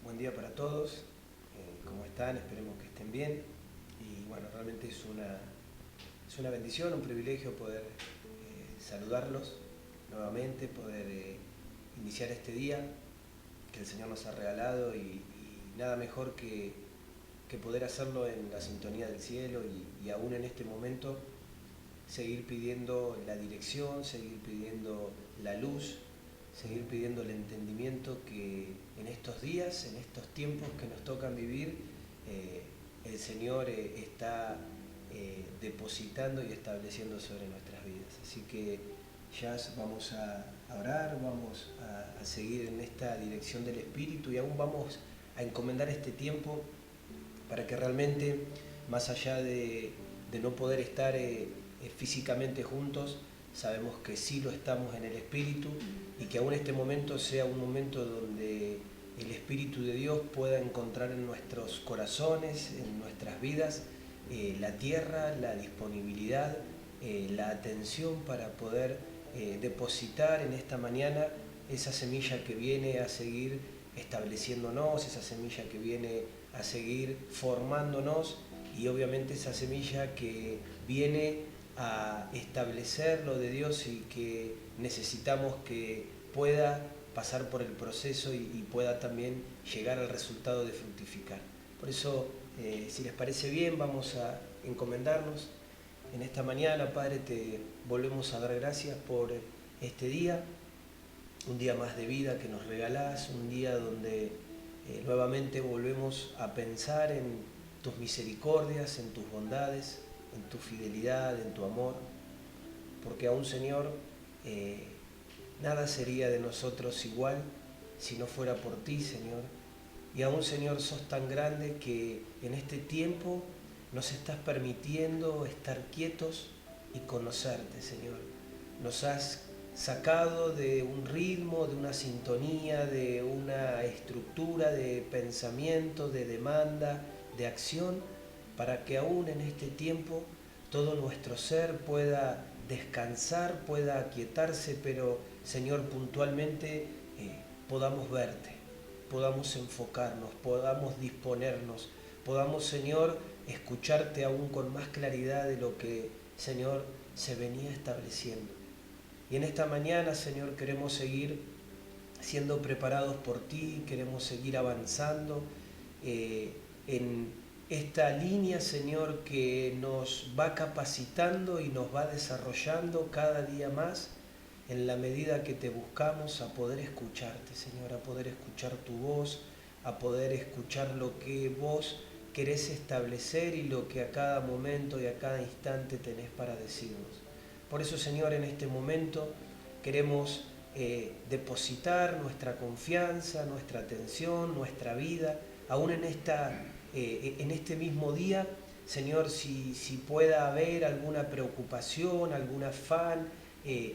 Buen día para todos, ¿cómo están? Esperemos que estén bien. Y bueno, realmente es una bendición, un privilegio poder saludarlos nuevamente, poder iniciar este día que el Señor nos ha regalado y nada mejor que poder hacerlo en la sintonía del cielo y aún en este momento seguir pidiendo la dirección, seguir pidiendo la luz, seguir pidiendo el entendimiento que en estos días, en estos tiempos que nos tocan vivir, el Señor está depositando y estableciendo sobre nuestras vidas. Así que ya vamos a orar, vamos a seguir en esta dirección del Espíritu y aún vamos a encomendar este tiempo para que realmente, más allá de no poder estar físicamente juntos, sabemos que sí lo estamos en el Espíritu y que aún este momento sea un momento donde el Espíritu de Dios pueda encontrar en nuestros corazones, en nuestras vidas, la tierra, la disponibilidad, la atención para poder depositar en esta mañana esa semilla que viene a seguir estableciéndonos, esa semilla que viene a seguir formándonos y obviamente esa semilla que viene a establecer lo de Dios y que necesitamos que pueda pasar por el proceso y pueda también llegar al resultado de fructificar. Por eso, si les parece bien, vamos a encomendarnos en esta mañana. Padre, te volvemos a dar gracias por este día, un día más de vida que nos regalás, un día donde nuevamente volvemos a pensar en tus misericordias, en tus bondades, en tu fidelidad, en tu amor, porque aún, Señor, nada sería de nosotros igual si no fuera por ti, Señor. Y aún, Señor, sos tan grande que en este tiempo nos estás permitiendo estar quietos y conocerte, Señor. Nos has sacado de un ritmo, de una sintonía, de una estructura de pensamiento, de demanda, de acción, para que aún en este tiempo todo nuestro ser pueda descansar, pueda aquietarse, pero, Señor, puntualmente podamos verte, podamos enfocarnos, podamos disponernos, podamos, Señor, escucharte aún con más claridad de lo que, Señor, se venía estableciendo. Y en esta mañana, Señor, queremos seguir siendo preparados por ti, queremos seguir avanzando, en esta línea, Señor, que nos va capacitando y nos va desarrollando cada día más en la medida que te buscamos a poder escucharte, Señor, a poder escuchar tu voz, a poder escuchar lo que vos querés establecer y lo que a cada momento y a cada instante tenés para decirnos. Por eso, Señor, en este momento queremos depositar nuestra confianza, nuestra atención, nuestra vida, aún en este mismo día, Señor, si pueda haber alguna preocupación, algún afán,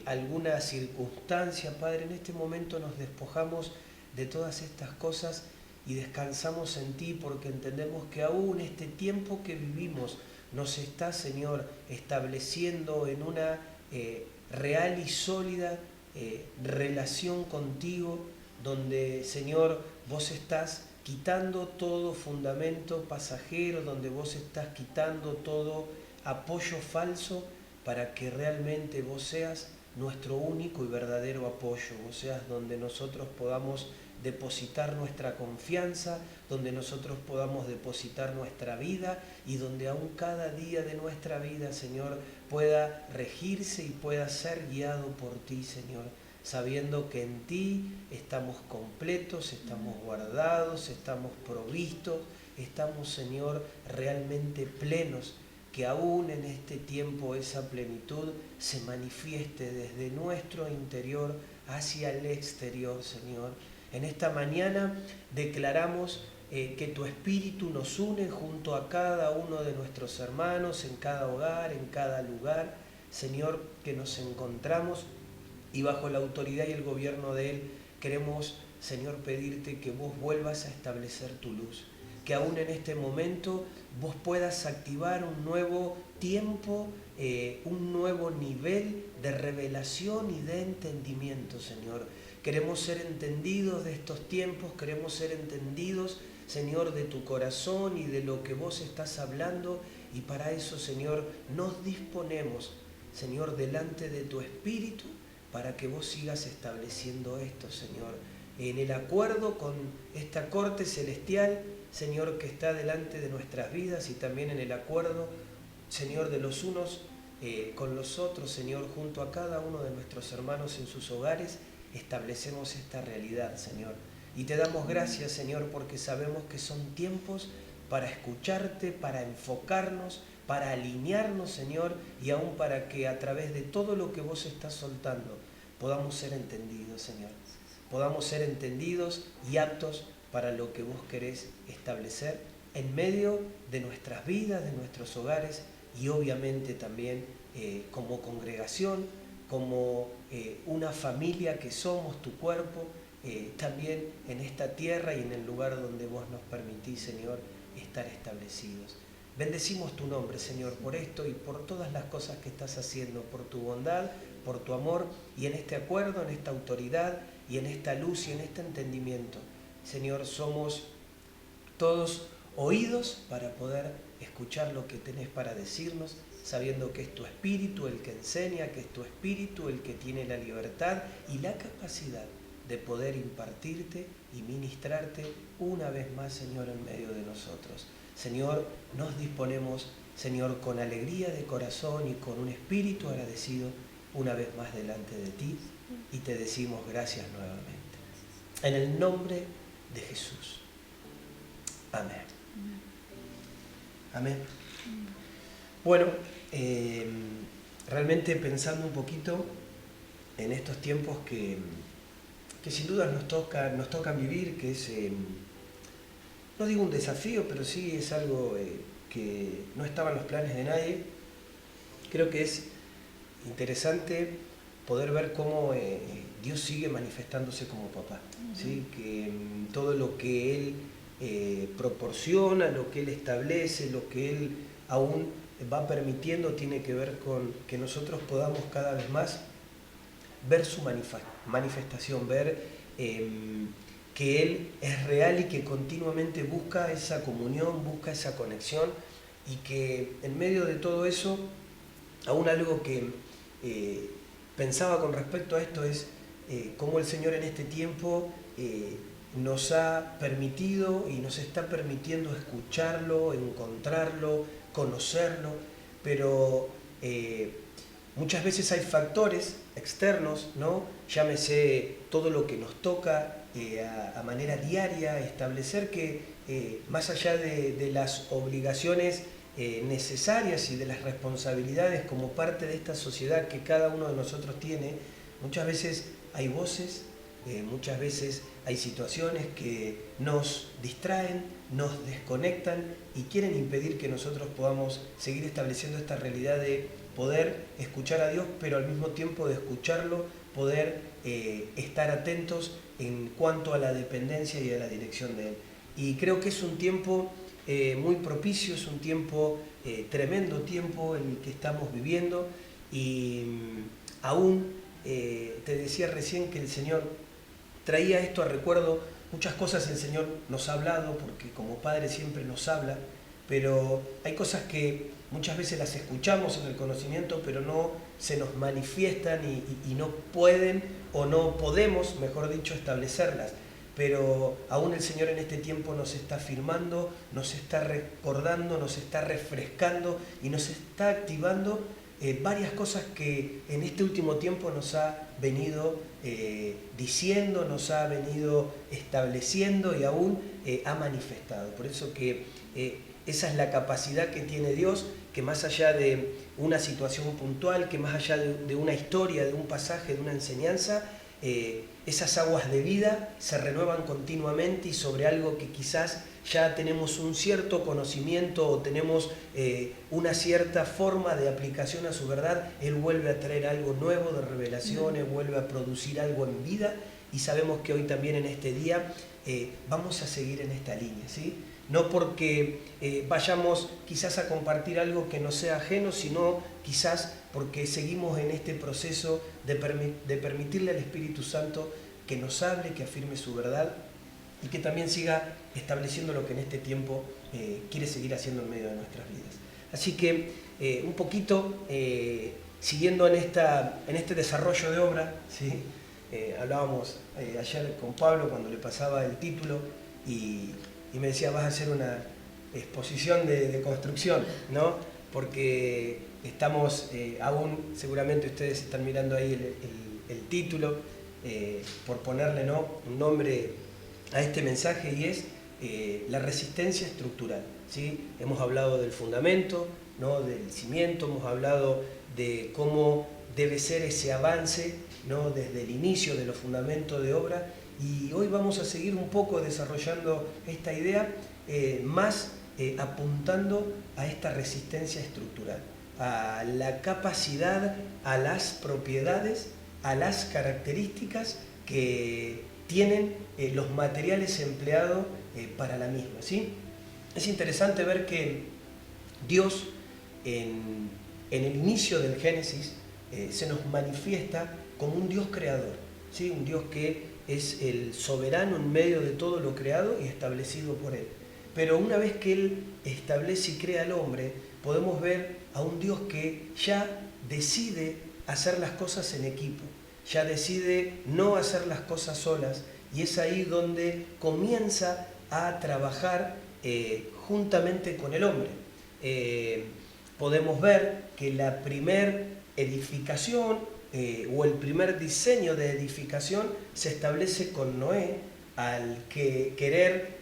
alguna circunstancia, Padre, en este momento nos despojamos de todas estas cosas y descansamos en ti, porque entendemos que aún este tiempo que vivimos nos está, Señor, estableciendo en una real y sólida relación contigo, donde, Señor, vos estás quitando todo fundamento pasajero, donde vos estás quitando todo apoyo falso, para que realmente vos seas nuestro único y verdadero apoyo, vos seas donde nosotros podamos depositar nuestra confianza, donde nosotros podamos depositar nuestra vida y donde aún cada día de nuestra vida, Señor, pueda regirse y pueda ser guiado por ti, Señor, sabiendo que en ti estamos completos, estamos guardados, estamos provistos, estamos, Señor, realmente plenos, que aún en este tiempo esa plenitud se manifieste desde nuestro interior hacia el exterior, Señor. En esta mañana declaramos que tu Espíritu nos une junto a cada uno de nuestros hermanos, en cada hogar, en cada lugar, Señor, que nos encontramos, y bajo la autoridad y el gobierno de Él queremos, Señor, pedirte que vos vuelvas a establecer tu luz, que aún en este momento vos puedas activar un nuevo tiempo, un nuevo nivel de revelación y de entendimiento, Señor. Queremos ser entendidos de estos tiempos, queremos ser entendidos, Señor, de tu corazón y de lo que vos estás hablando, y para eso, Señor, nos disponemos, Señor, delante de tu Espíritu, para que vos sigas estableciendo esto, Señor, en el acuerdo con esta corte celestial, Señor, que está delante de nuestras vidas, y también en el acuerdo, Señor, de los unos con los otros, Señor, junto a cada uno de nuestros hermanos en sus hogares, establecemos esta realidad, Señor. Y te damos gracias, Señor, porque sabemos que son tiempos para escucharte, para enfocarnos, para alinearnos, Señor, y aún para que a través de todo lo que vos estás soltando podamos ser entendidos, Señor. Podamos ser entendidos y aptos para lo que vos querés establecer en medio de nuestras vidas, de nuestros hogares, y obviamente también como congregación, como una familia que somos, tu cuerpo, también en esta tierra y en el lugar donde vos nos permitís, Señor, estar establecidos. Bendecimos tu nombre, Señor, por esto y por todas las cosas que estás haciendo, por tu bondad, por tu amor, y en este acuerdo, en esta autoridad y en esta luz y en este entendimiento. Señor, somos todos oídos para poder escuchar lo que tenés para decirnos, sabiendo que es tu Espíritu el que enseña, que es tu Espíritu el que tiene la libertad y la capacidad de poder impartirte y ministrarte una vez más, Señor, en medio de nosotros. Señor, nos disponemos, Señor, con alegría de corazón y con un espíritu agradecido una vez más delante de ti, y te decimos gracias nuevamente. En el nombre de Jesús. Amén. Amén. Bueno, realmente pensando un poquito en estos tiempos que sin duda nos tocan vivir, que es, no digo un desafío, pero sí es algo que no estaba en los planes de nadie. Creo que es interesante poder ver cómo Dios sigue manifestándose como papá, ¿sí? Que todo lo que Él proporciona, lo que Él establece, lo que Él aún va permitiendo, tiene que ver con que nosotros podamos cada vez más ver su manifestación, ver que Él es real y que continuamente busca esa comunión, busca esa conexión, y que en medio de todo eso, aún algo que pensaba con respecto a esto es cómo el Señor en este tiempo nos ha permitido y nos está permitiendo escucharlo, encontrarlo, conocerlo, pero muchas veces hay factores externos, ¿no? Llámese todo lo que nos toca a manera diaria, establecer que más allá de las obligaciones necesarias y de las responsabilidades como parte de esta sociedad que cada uno de nosotros tiene, muchas veces hay voces, muchas veces hay situaciones que nos distraen, nos desconectan y quieren impedir que nosotros podamos seguir estableciendo esta realidad de poder escuchar a Dios, pero al mismo tiempo de escucharlo, poder estar atentos en cuanto a la dependencia y a la dirección de Él. Y creo que es un tiempo muy propicio, es un tiempo, tremendo tiempo en el que estamos viviendo y aún te decía recién que el Señor traía esto a recuerdo. Muchas cosas el Señor nos ha hablado, porque como Padre siempre nos habla, pero hay cosas que muchas veces las escuchamos en el conocimiento, pero no se nos manifiestan y no pueden o no podemos, mejor dicho, establecerlas. Pero aún el Señor en este tiempo nos está afirmando, nos está recordando, nos está refrescando y nos está activando varias cosas que en este último tiempo nos ha venido diciendo, nos ha venido estableciendo y aún ha manifestado. Por eso que esa es la capacidad que tiene Dios, que más allá de una situación puntual, que más allá de una historia, de un pasaje, de una enseñanza, esas aguas de vida se renuevan continuamente y sobre algo que quizás ya tenemos un cierto conocimiento o tenemos una cierta forma de aplicación a su verdad, Él vuelve a traer algo nuevo de revelaciones, vuelve a producir algo en vida y sabemos que hoy también en este día vamos a seguir en esta línea, ¿sí? No porque vayamos quizás a compartir algo que nos sea ajeno, sino quizás porque seguimos en este proceso de permitirle al Espíritu Santo que nos hable, que afirme su verdad y que también siga estableciendo lo que en este tiempo quiere seguir haciendo en medio de nuestras vidas. Así que un poquito siguiendo en este desarrollo de obra, ¿sí? Hablábamos ayer con Pablo cuando le pasaba el título y me decía, vas a hacer una exposición de construcción, ¿no? Porque estamos aún, seguramente ustedes están mirando ahí el título, por ponerle, ¿no?, un nombre a este mensaje, y es la resistencia estructural, ¿sí? Hemos hablado del fundamento, ¿no?, del cimiento, hemos hablado de cómo debe ser ese avance, ¿no?, desde el inicio de los fundamentos de obra, y hoy vamos a seguir un poco desarrollando esta idea, más apuntando a esta resistencia estructural, a la capacidad, a las propiedades, a las características que tienen los materiales empleados para la misma, ¿sí? Es interesante ver que Dios en el inicio del Génesis se nos manifiesta como un Dios creador, ¿sí? Un Dios que es el soberano en medio de todo lo creado y establecido por Él. Pero una vez que Él establece y crea al hombre, podemos ver a un Dios que ya decide hacer las cosas en equipo, ya decide no hacer las cosas solas, y es ahí donde comienza a trabajar juntamente con el hombre. Podemos ver que la primer edificación o el primer diseño de edificación se establece con Noé, al querer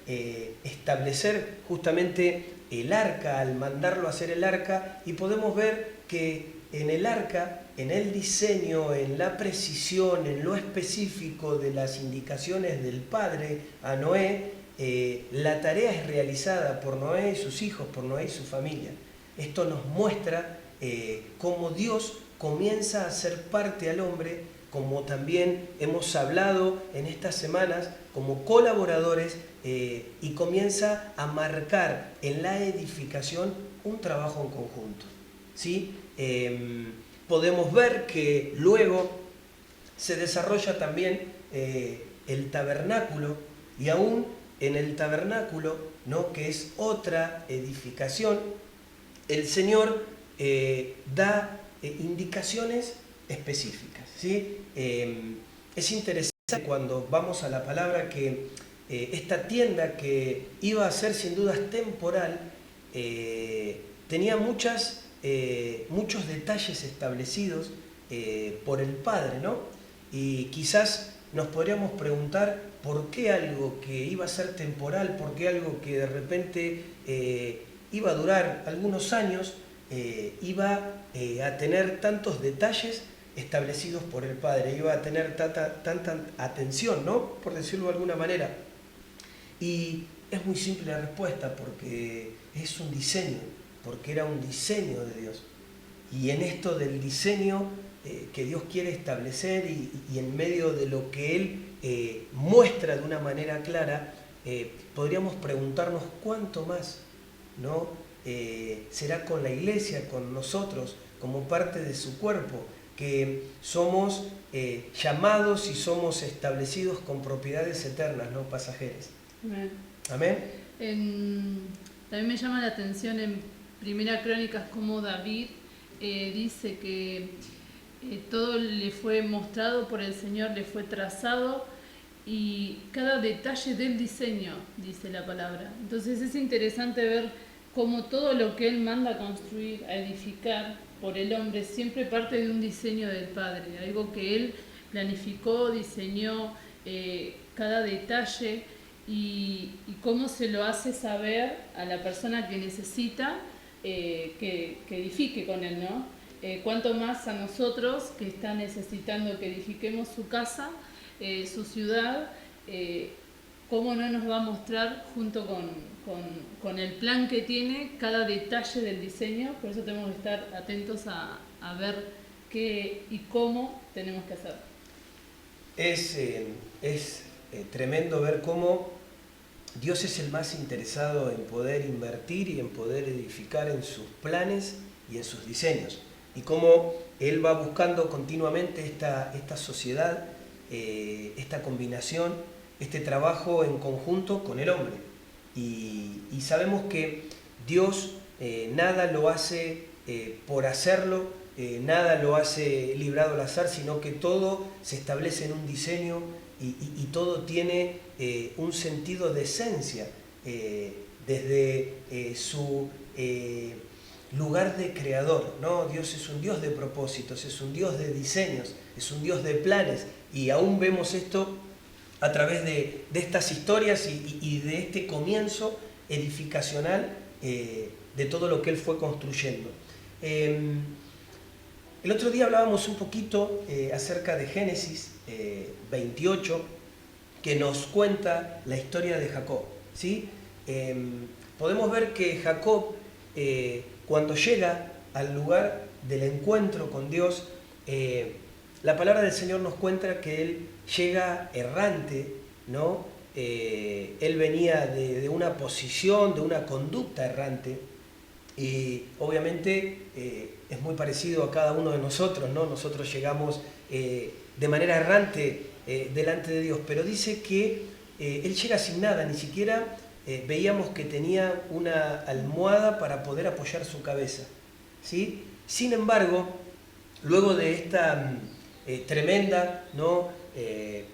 establecer justamente el arca, al mandarlo a hacer el arca, y podemos ver que en el arca, en el diseño, en la precisión, en lo específico de las indicaciones del Padre a Noé, la tarea es realizada por Noé y sus hijos, por Noé y su familia. Esto nos muestra cómo Dios comienza a hacer parte al hombre, como también hemos hablado en estas semanas, como colaboradores, y comienza a marcar en la edificación un trabajo en conjunto, ¿sí? Podemos ver que luego se desarrolla también el tabernáculo, y aún en el tabernáculo, ¿no?, que es otra edificación, el Señor da indicaciones específicas, ¿sí? Es interesante cuando vamos a la palabra que esta tienda que iba a ser sin dudas temporal, tenía muchos detalles establecidos por el Padre, ¿no? Y quizás nos podríamos preguntar por qué algo que iba a ser temporal, por qué algo que de repente iba a durar algunos años, iba a tener tantos detalles establecidos por el Padre, iba a tener tanta atención, ¿no? Por decirlo de alguna manera. Y es muy simple la respuesta, porque es un diseño, porque era un diseño de Dios. Y en esto del diseño que Dios quiere establecer y en medio de lo que Él muestra de una manera clara, podríamos preguntarnos cuánto más, ¿no? Será con la iglesia, con nosotros, como parte de su cuerpo, que somos llamados y somos establecidos con propiedades eternas, no pasajeras. Amén. Amén. También me llama la atención en Primera Crónicas como David dice que todo le fue mostrado por el Señor, le fue trazado y cada detalle del diseño, dice la palabra. Entonces es interesante ver cómo todo lo que Él manda a construir, a edificar por el hombre, siempre parte de un diseño del Padre, algo que Él planificó, diseñó cada detalle y cómo se lo hace saber a la persona que necesita que edifique con Él, ¿no? Cuanto más a nosotros que está necesitando que edifiquemos su casa, su ciudad, cómo no nos va a mostrar junto con el plan que tiene cada detalle del diseño. Por eso tenemos que estar atentos a ver qué y cómo tenemos que hacer. Es tremendo ver cómo Dios es el más interesado en poder invertir y en poder edificar en sus planes y en sus diseños. Y cómo Él va buscando continuamente esta sociedad, esta combinación, este trabajo en conjunto con el hombre. Y sabemos que Dios nada lo hace por hacerlo, nada lo hace librado al azar, sino que todo se establece en un diseño y todo tiene un sentido de esencia desde su lugar de creador, ¿no? Dios es un Dios de propósitos, es un Dios de diseños, es un Dios de planes, y aún vemos esto a través de estas historias y de este comienzo edificacional de todo lo que Él fue construyendo. El otro día hablábamos un poquito acerca de Génesis 28, que nos cuenta la historia de Jacob, ¿sí? Podemos ver que Jacob, cuando llega al lugar del encuentro con Dios, la palabra del Señor nos cuenta que él llega errante, ¿no? Él venía de una posición, de una conducta errante, y obviamente es muy parecido a cada uno de nosotros, ¿no? Nosotros llegamos de manera errante delante de Dios, pero dice que él llega sin nada, ni siquiera veíamos que tenía una almohada para poder apoyar su cabeza, ¿sí? Sin embargo, luego de esta tremenda, ¿no?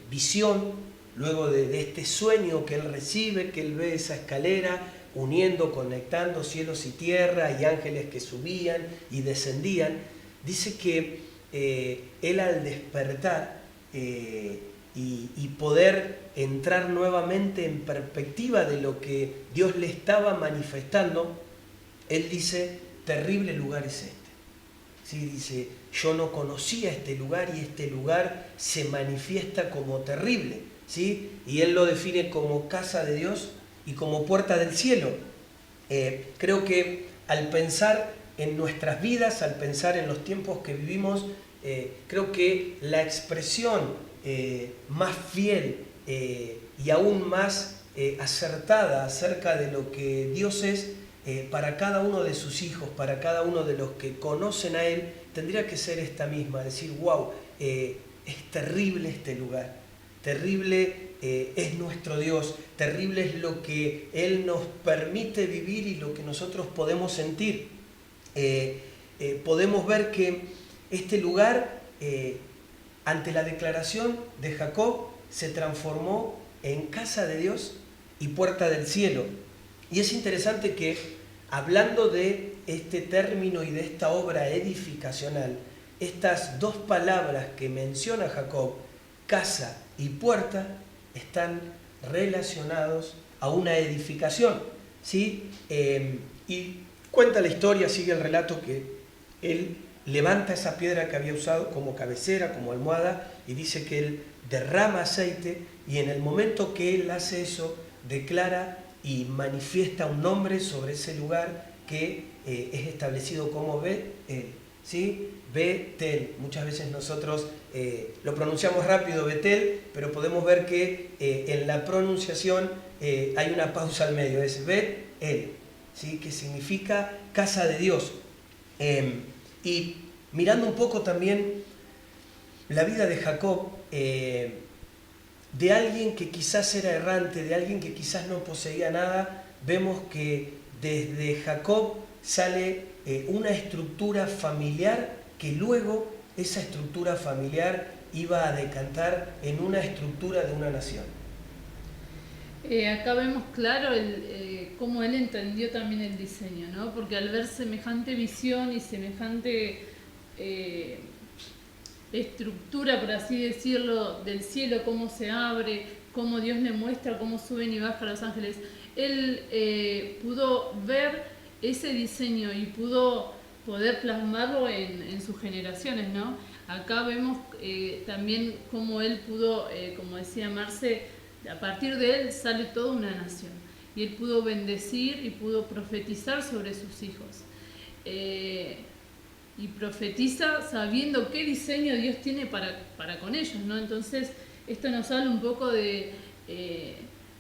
Visión, luego de este sueño que él recibe, que él ve esa escalera uniendo, conectando cielos y tierra y ángeles que subían y descendían, dice que él al despertar y poder entrar nuevamente en perspectiva de lo que Dios le estaba manifestando, él dice, terrible lugar es este. ¿Sí? Dice, yo no conocía este lugar y este lugar se manifiesta como terrible, ¿sí? Y él lo define como casa de Dios y como puerta del cielo. Creo que al pensar en nuestras vidas, al pensar en los tiempos que vivimos, creo que la expresión más fiel y aún más acertada acerca de lo que Dios es para cada uno de sus hijos, para cada uno de los que conocen a Él, tendría que ser esta misma, decir, wow, es terrible este lugar, terrible es nuestro Dios, terrible es lo que Él nos permite vivir y lo que nosotros podemos sentir. Podemos ver que este lugar, ante la declaración de Jacob, se transformó en casa de Dios y puerta del cielo. Y es interesante que, hablando de este término y de esta obra edificacional, estas dos palabras que menciona Jacob, casa y puerta, están relacionados a una edificación, ¿sí? Y cuenta la historia, sigue el relato, que él levanta esa piedra que había usado como cabecera, como almohada, y dice que él derrama aceite, y en el momento que él hace eso, declara y manifiesta un nombre sobre ese lugar que es establecido como Betel, ¿sí? Betel. Muchas veces nosotros lo pronunciamos rápido, Betel, pero podemos ver que en la pronunciación hay una pausa al medio, es Betel, ¿sí? Que significa casa de Dios. Y mirando un poco también la vida de Jacob, de alguien que quizás era errante, de alguien que quizás no poseía nada, vemos que desde Jacob sale una estructura familiar, que luego esa estructura familiar iba a decantar en una estructura de una nación. Acá vemos claro cómo él entendió también el diseño, ¿no? Porque al ver semejante visión y semejante estructura, por así decirlo, del cielo, cómo se abre, cómo Dios le muestra, cómo suben y bajan los ángeles, él pudo ver ese diseño y pudo poder plasmarlo en sus generaciones, ¿no? Acá vemos también cómo él pudo, como decía Marce, a partir de él sale toda una nación, y él pudo bendecir y pudo profetizar sobre sus hijos. Y profetiza sabiendo qué diseño Dios tiene para con ellos, ¿no? Entonces, esto nos habla un poco de,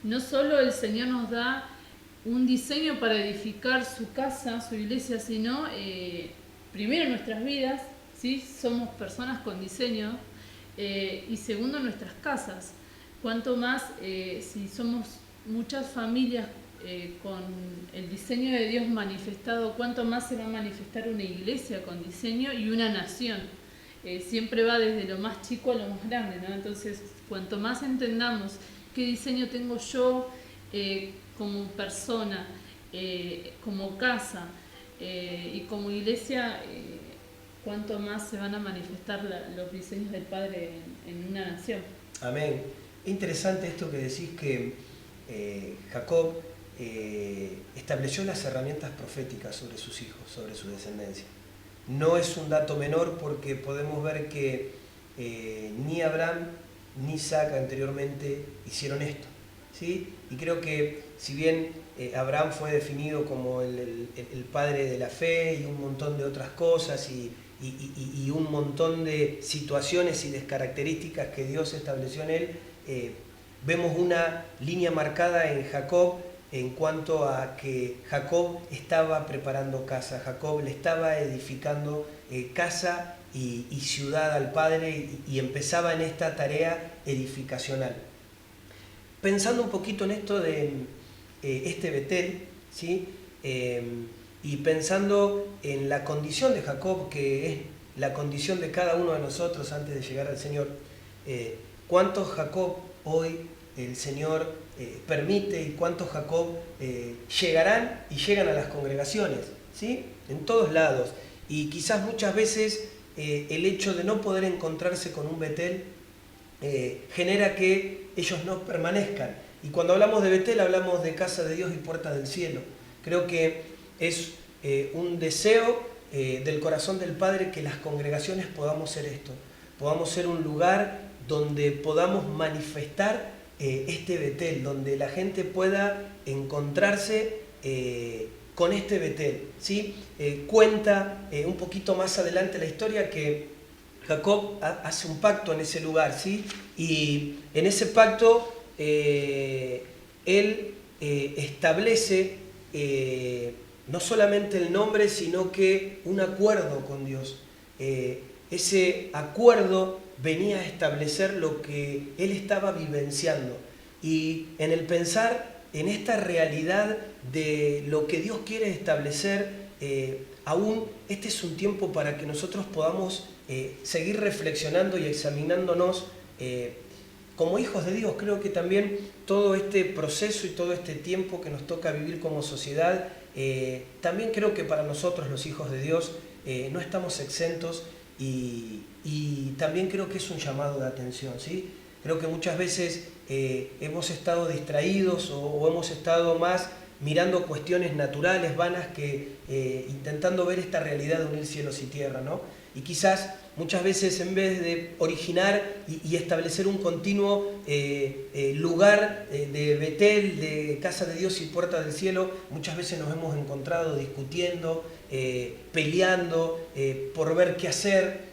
no solo el Señor nos da un diseño para edificar su casa, su iglesia, sino primero nuestras vidas, ¿sí? Somos personas con diseño, y segundo nuestras casas. Cuanto más, si somos muchas familias con el diseño de Dios manifestado, cuánto más se va a manifestar una iglesia con diseño y una nación. Siempre va desde lo más chico a lo más grande, ¿no? Entonces, cuanto más entendamos qué diseño tengo yo como persona, como casa y como iglesia, cuánto más se van a manifestar los diseños del Padre en una nación. Amén. Es interesante esto que decís, que Jacob estableció las herramientas proféticas sobre sus hijos, sobre su descendencia. No es un dato menor, porque podemos ver que ni Abraham ni Isaac anteriormente hicieron esto, ¿sí? Y creo que si bien Abraham fue definido como el padre de la fe y un montón de otras cosas y un montón de situaciones y de características que Dios estableció en él, vemos una línea marcada en Jacob en cuanto a que Jacob estaba preparando casa, Jacob le estaba edificando casa y ciudad al Padre, y empezaba en esta tarea edificacional. Pensando un poquito en esto de este Betel, ¿sí? Y pensando en la condición de Jacob, que es la condición de cada uno de nosotros antes de llegar al Señor, ¿cuántos Jacob hoy el Señor permite, y cuántos Jacob llegarán y llegan a las congregaciones, ¿sí? En todos lados? Y quizás muchas veces el hecho de no poder encontrarse con un Betel genera que ellos no permanezcan. Y cuando hablamos de Betel, hablamos de casa de Dios y puerta del cielo. Creo que es un deseo del corazón del Padre que las congregaciones podamos ser esto, podamos ser un lugar donde podamos manifestar este Betel, donde la gente pueda encontrarse con este Betel, ¿sí? Cuenta un poquito más adelante la historia que Jacob hace un pacto en ese lugar, ¿sí? Y en ese pacto él establece no solamente el nombre, sino que un acuerdo con Dios. Ese acuerdo venía a establecer lo que él estaba vivenciando. Y en el pensar en esta realidad de lo que Dios quiere establecer, aún este es un tiempo para que nosotros podamos seguir reflexionando y examinándonos como hijos de Dios, creo que también todo este proceso y todo este tiempo que nos toca vivir como sociedad, también creo que para nosotros los hijos de Dios no estamos exentos y también creo que es un llamado de atención, ¿sí? Creo que muchas veces hemos estado distraídos o hemos estado más mirando cuestiones naturales, vanas, que intentando ver esta realidad de unir cielos y tierra, ¿no? Y quizás muchas veces en vez de originar y establecer un continuo lugar de Betel, de casa de Dios y puerta del cielo, muchas veces nos hemos encontrado discutiendo, peleando por ver qué hacer,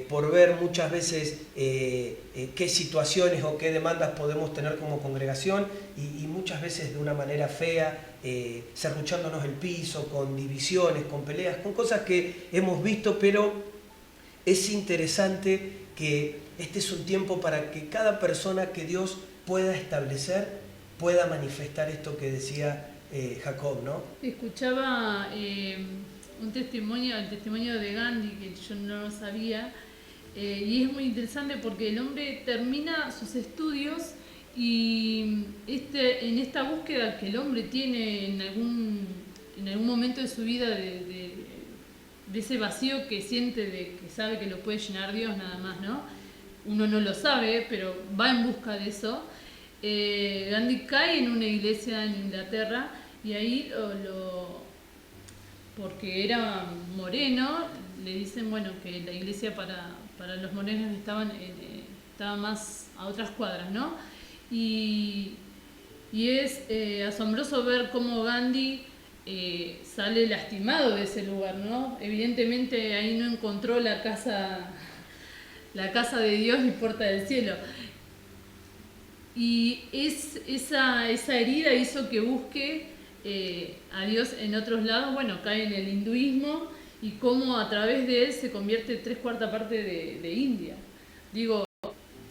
por ver muchas veces qué situaciones o qué demandas podemos tener como congregación y muchas veces de una manera fea, serruchándonos el piso, con divisiones, con peleas, con cosas que hemos visto, pero es interesante que este es un tiempo para que cada persona que Dios pueda establecer, pueda manifestar esto que decía Jacob, ¿no? Escuchaba el testimonio de Gandhi, que yo no lo sabía, y es muy interesante porque el hombre termina sus estudios y en esta búsqueda que el hombre tiene en algún momento de su vida de ese vacío que siente, de que sabe que lo puede llenar Dios nada más, ¿no? Uno no lo sabe, pero va en busca de eso. Gandhi cae en una iglesia en Inglaterra y ahí porque era moreno, le dicen, bueno, que la iglesia para los morenos estaba más a otras cuadras, ¿no? Y es asombroso ver cómo Gandhi sale lastimado de ese lugar, ¿no? Evidentemente ahí no encontró la casa de Dios y puerta del cielo. Y esa herida hizo que busque a Dios en otros lados. Bueno, cae en el hinduismo y cómo a través de él se convierte 3/4 parte de India. Digo,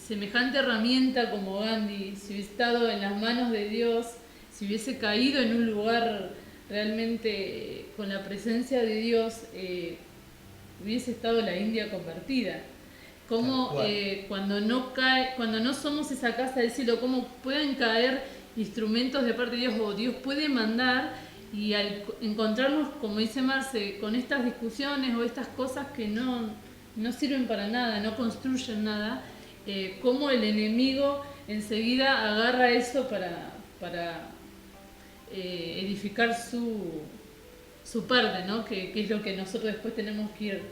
semejante herramienta como Gandhi, si hubiese estado en las manos de Dios, si hubiese caído en un lugar realmente con la presencia de Dios, hubiese estado la India convertida. Cómo cuando no somos esa casa del cielo, cómo pueden caer instrumentos de parte de Dios, o Dios puede mandar, y al encontrarnos, como dice Marce, con estas discusiones o estas cosas que no sirven para nada, no construyen nada, cómo el enemigo enseguida agarra eso para edificar su parte, ¿no? Que es lo que nosotros después tenemos que ir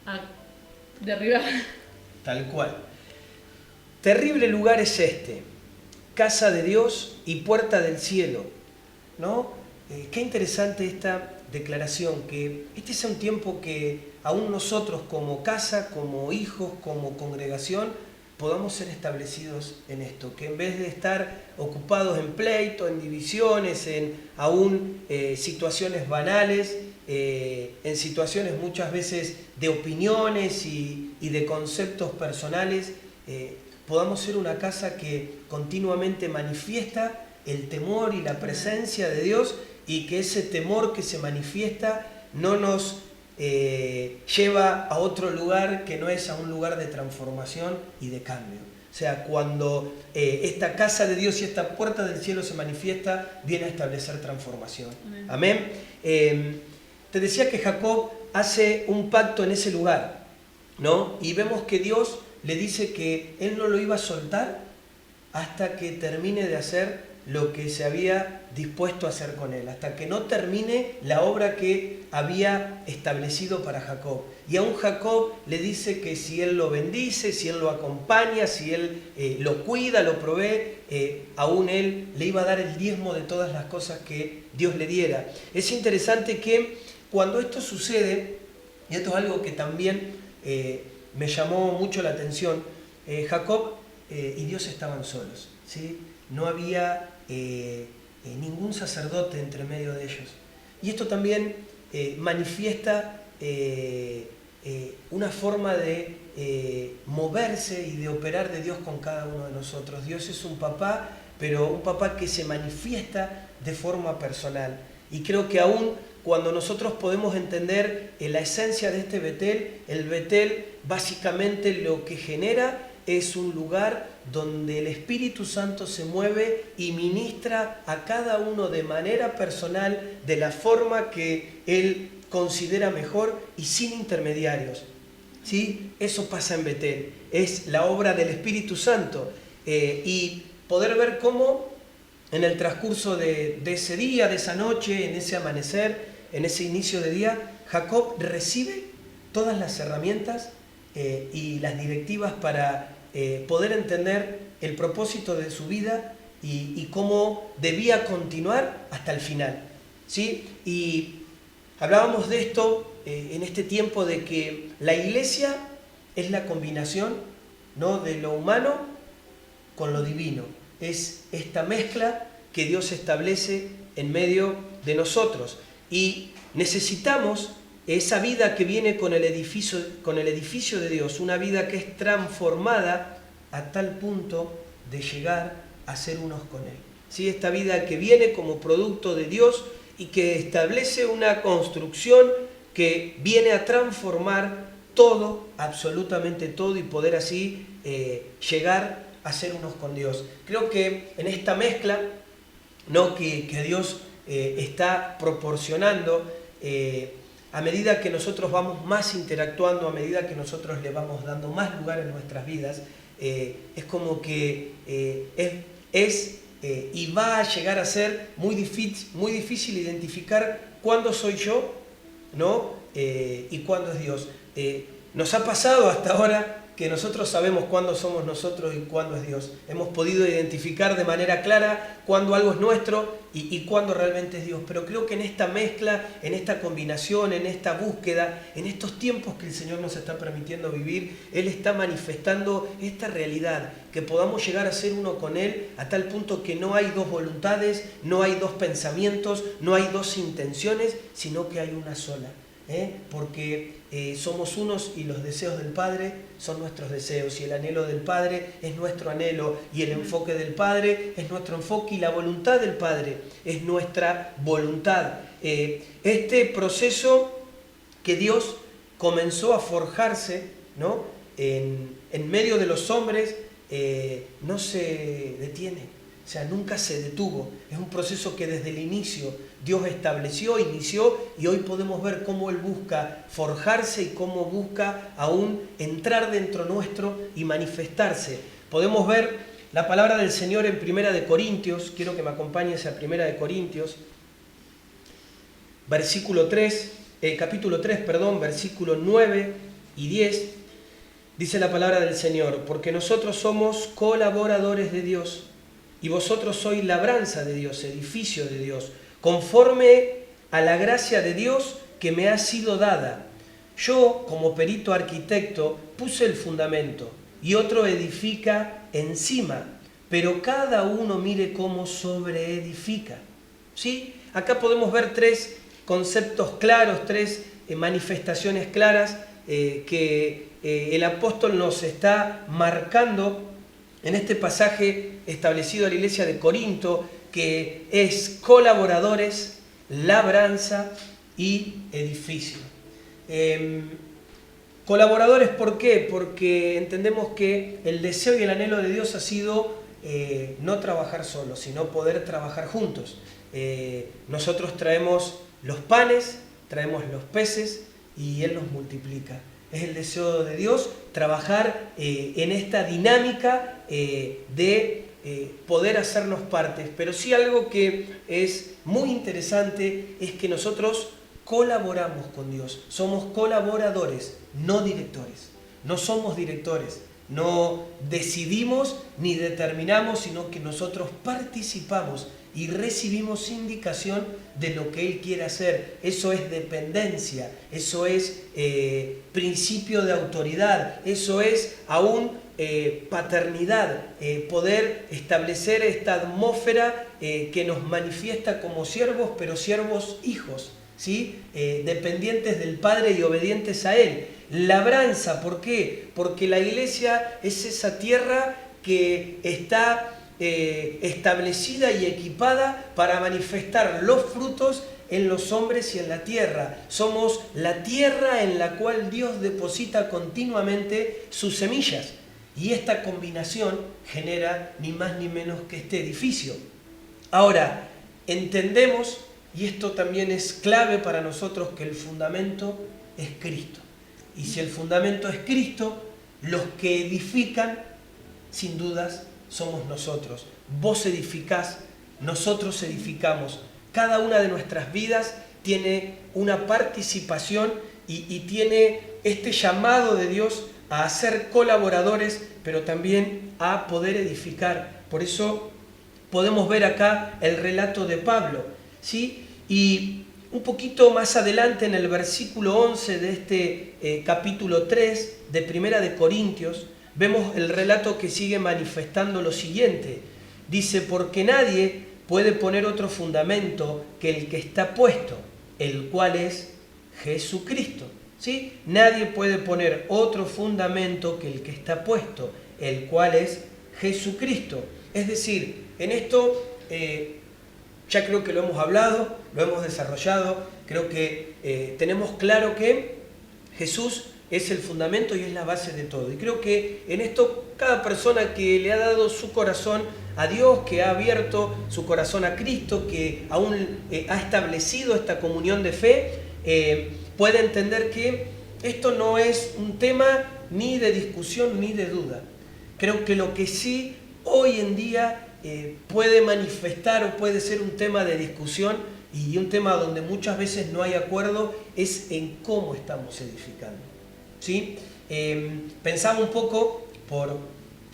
a derribar. Tal cual. Terrible lugar es este, casa de Dios y puerta del cielo, ¿no? Qué interesante esta declaración, que este es un tiempo que aún nosotros como casa, como hijos, como congregación, podamos ser establecidos en esto, que en vez de estar ocupados en pleito, en divisiones, en aún situaciones banales, en situaciones muchas veces de opiniones y de conceptos personales, podamos ser una casa que continuamente manifiesta el temor y la presencia de Dios, y que ese temor que se manifiesta no nos lleva a otro lugar que no es a un lugar de transformación y de cambio. O sea, cuando esta casa de Dios y esta puerta del cielo se manifiesta, viene a establecer transformación. Amén. Te decía que Jacob hace un pacto en ese lugar, ¿no? Y vemos que Dios le dice que él no lo iba a soltar hasta que termine de hacer lo que se había dispuesto a hacer con él, hasta que no termine la obra que había establecido para Jacob. Y aún Jacob le dice que si él lo bendice, si él lo acompaña, si él lo cuida, lo provee, aún él le iba a dar el diezmo de todas las cosas que Dios le diera. Es interesante que cuando esto sucede, y esto es algo que también me llamó mucho la atención, Jacob y Dios estaban solos, ¿sí? No había ningún sacerdote entre medio de ellos. Y esto también manifiesta una forma de moverse y de operar de Dios con cada uno de nosotros. Dios es un papá, pero un papá que se manifiesta de forma personal. Y creo que aún cuando nosotros podemos entender la esencia de este Betel, el Betel básicamente lo que genera es un lugar donde el Espíritu Santo se mueve y ministra a cada uno de manera personal, de la forma que Él considera mejor y sin intermediarios. ¿Sí? Eso pasa en Betel, es la obra del Espíritu Santo. Y poder ver cómo en el transcurso de ese día, de esa noche, en ese amanecer, en ese inicio de día, Jacob recibe todas las herramientas y las directivas para poder entender el propósito de su vida y cómo debía continuar hasta el final. ¿Sí? Y hablábamos de esto en este tiempo, de que la iglesia es la combinación, ¿no?, de lo humano con lo divino. Es esta mezcla que Dios establece en medio de nosotros. Y necesitamos esa vida que viene con el edificio de Dios, una vida que es transformada a tal punto de llegar a ser unos con Él. ¿Sí? Esta vida que viene como producto de Dios y que establece una construcción que viene a transformar todo, absolutamente todo, y poder así llegar a ser unos con Dios. Creo que en esta mezcla, ¿no?, que Dios está proporcionando, a medida que nosotros vamos más interactuando, a medida que nosotros le vamos dando más lugar en nuestras vidas, es como que y va a llegar a ser muy difícil identificar cuándo soy yo, ¿no?, y cuándo es Dios. Nos ha pasado hasta ahora que nosotros sabemos cuándo somos nosotros y cuándo es Dios. Hemos podido identificar de manera clara cuándo algo es nuestro y cuándo realmente es Dios. Pero creo que en esta mezcla, en esta combinación, en esta búsqueda, en estos tiempos que el Señor nos está permitiendo vivir, Él está manifestando esta realidad, que podamos llegar a ser uno con Él a tal punto que no hay dos voluntades, no hay dos pensamientos, no hay dos intenciones, sino que hay una sola. Porque somos unos y los deseos del Padre son nuestros deseos, y el anhelo del Padre es nuestro anhelo, y el enfoque del Padre es nuestro enfoque, y la voluntad del Padre es nuestra voluntad. Este proceso que Dios comenzó a forjarse, ¿no?, en medio de los hombres, no se detiene. O sea, nunca se detuvo. Es un proceso que desde el inicio Dios estableció, inició, y hoy podemos ver cómo Él busca forjarse y cómo busca aún entrar dentro nuestro y manifestarse. Podemos ver la palabra del Señor en Primera de Corintios. Quiero que me acompañes a Primera de Corintios, capítulo 3, versículo 9 y 10. Dice la palabra del Señor: porque nosotros somos colaboradores de Dios, y vosotros sois labranza de Dios, edificio de Dios, conforme a la gracia de Dios que me ha sido dada. Yo, como perito arquitecto, puse el fundamento, y otro edifica encima, pero cada uno mire cómo sobreedifica. ¿Sí? Acá podemos ver tres conceptos claros, tres manifestaciones claras que el apóstol nos está marcando en este pasaje establecido a la iglesia de Corinto, que es colaboradores, labranza y edificio. Colaboradores, ¿por qué? Porque entendemos que el deseo y el anhelo de Dios ha sido no trabajar solos, sino poder trabajar juntos. Nosotros traemos los panes, traemos los peces, y Él los multiplica. Es el deseo de Dios trabajar en esta dinámica de poder hacernos partes. Pero sí, algo que es muy interesante es que nosotros colaboramos con Dios. Somos colaboradores, no directores. No somos directores. No decidimos ni determinamos, sino que nosotros participamos y recibimos indicación de lo que Él quiere hacer. Eso es dependencia, eso es principio de autoridad, eso es aún paternidad, poder establecer esta atmósfera que nos manifiesta como siervos, pero siervos hijos, ¿sí? Dependientes del Padre y obedientes a Él. Labranza, ¿por qué? Porque la iglesia es esa tierra que está establecida y equipada para manifestar los frutos en los hombres y en la tierra. Somos la tierra en la cual Dios deposita continuamente sus semillas. Y esta combinación genera ni más ni menos que este edificio. Ahora, entendemos, y esto también es clave para nosotros, que el fundamento es Cristo. Y si el fundamento es Cristo, los que edifican, sin dudas, somos nosotros. Vos edificás, nosotros edificamos. Cada una de nuestras vidas tiene una participación y tiene este llamado de Dios a ser colaboradores, pero también a poder edificar. Por eso podemos ver acá el relato de Pablo, ¿sí? Y un poquito más adelante, en el versículo 11 de este capítulo 3 de Primera de Corintios, vemos el relato que sigue manifestando lo siguiente. Dice, porque nadie puede poner otro fundamento que el que está puesto, el cual es Jesucristo. ¿Sí? Nadie puede poner otro fundamento que el que está puesto, el cual es Jesucristo. Es decir, en esto ya creo que lo hemos hablado, lo hemos desarrollado, creo que tenemos claro que Jesús es el fundamento y es la base de todo. Y creo que en esto cada persona que le ha dado su corazón a Dios, que ha abierto su corazón a Cristo, que aún ha establecido esta comunión de fe, puede entender que esto no es un tema ni de discusión ni de duda. Creo que lo que sí hoy en día puede manifestar o puede ser un tema de discusión y un tema donde muchas veces no hay acuerdo es en cómo estamos edificando. ¿Sí? Pensaba un poco, por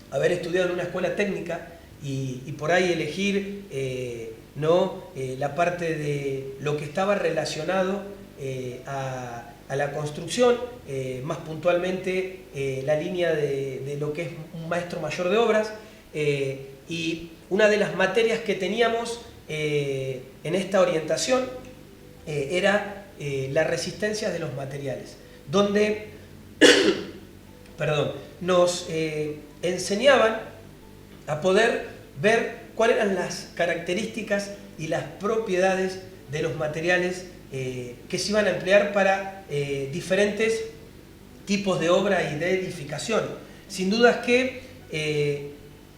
haber estudiado en una escuela técnica y por ahí elegir la parte de lo que estaba relacionado a la construcción, más puntualmente la línea de lo que es un maestro mayor de obras, y una de las materias que teníamos en esta orientación era la resistencia de los materiales, donde nos enseñaban a poder ver cuáles eran las características y las propiedades de los materiales que se iban a emplear para diferentes tipos de obra y de edificación. Sin dudas que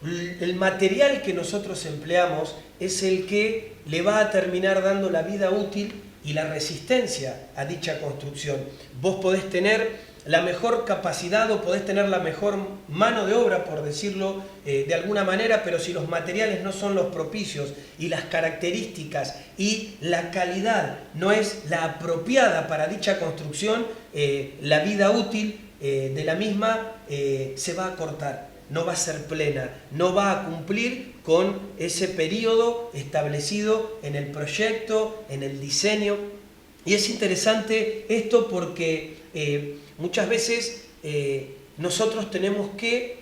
el material que nosotros empleamos es el que le va a terminar dando la vida útil y la resistencia a dicha construcción. Vos podés tener la mejor capacidad o podés tener la mejor mano de obra, por decirlo de alguna manera, pero si los materiales no son los propicios y las características y la calidad no es la apropiada para dicha construcción, la vida útil de la misma se va a cortar, no va a ser plena, no va a cumplir con ese periodo establecido en el proyecto, en el diseño. Y es interesante esto porque muchas veces nosotros tenemos que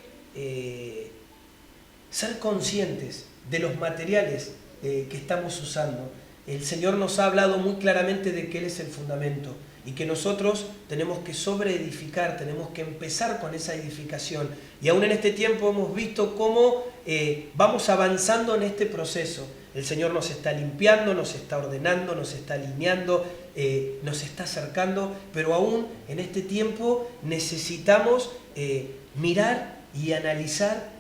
ser conscientes de los materiales que estamos usando. El Señor nos ha hablado muy claramente de que Él es el fundamento y que nosotros tenemos que sobreedificar, tenemos que empezar con esa edificación. Y aún en este tiempo hemos visto cómo vamos avanzando en este proceso. El Señor nos está limpiando, nos está ordenando, nos está alineando, nos está acercando, pero aún en este tiempo necesitamos mirar y analizar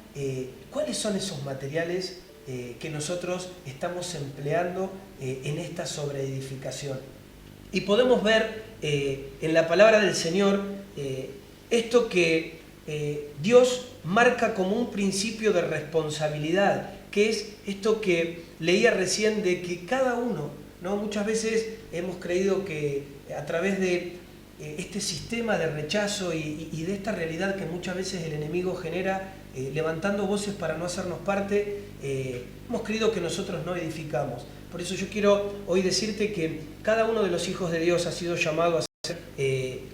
cuáles son esos materiales que nosotros estamos empleando en esta sobreedificación. Y podemos ver en la palabra del Señor esto que Dios marca como un principio de responsabilidad, que es esto que leía recién de que cada uno, ¿no? Muchas veces hemos creído que a través de este sistema de rechazo y de esta realidad que muchas veces el enemigo genera, levantando voces para no hacernos parte, hemos creído que nosotros no edificamos. Por eso yo quiero hoy decirte que cada uno de los hijos de Dios ha sido llamado a ser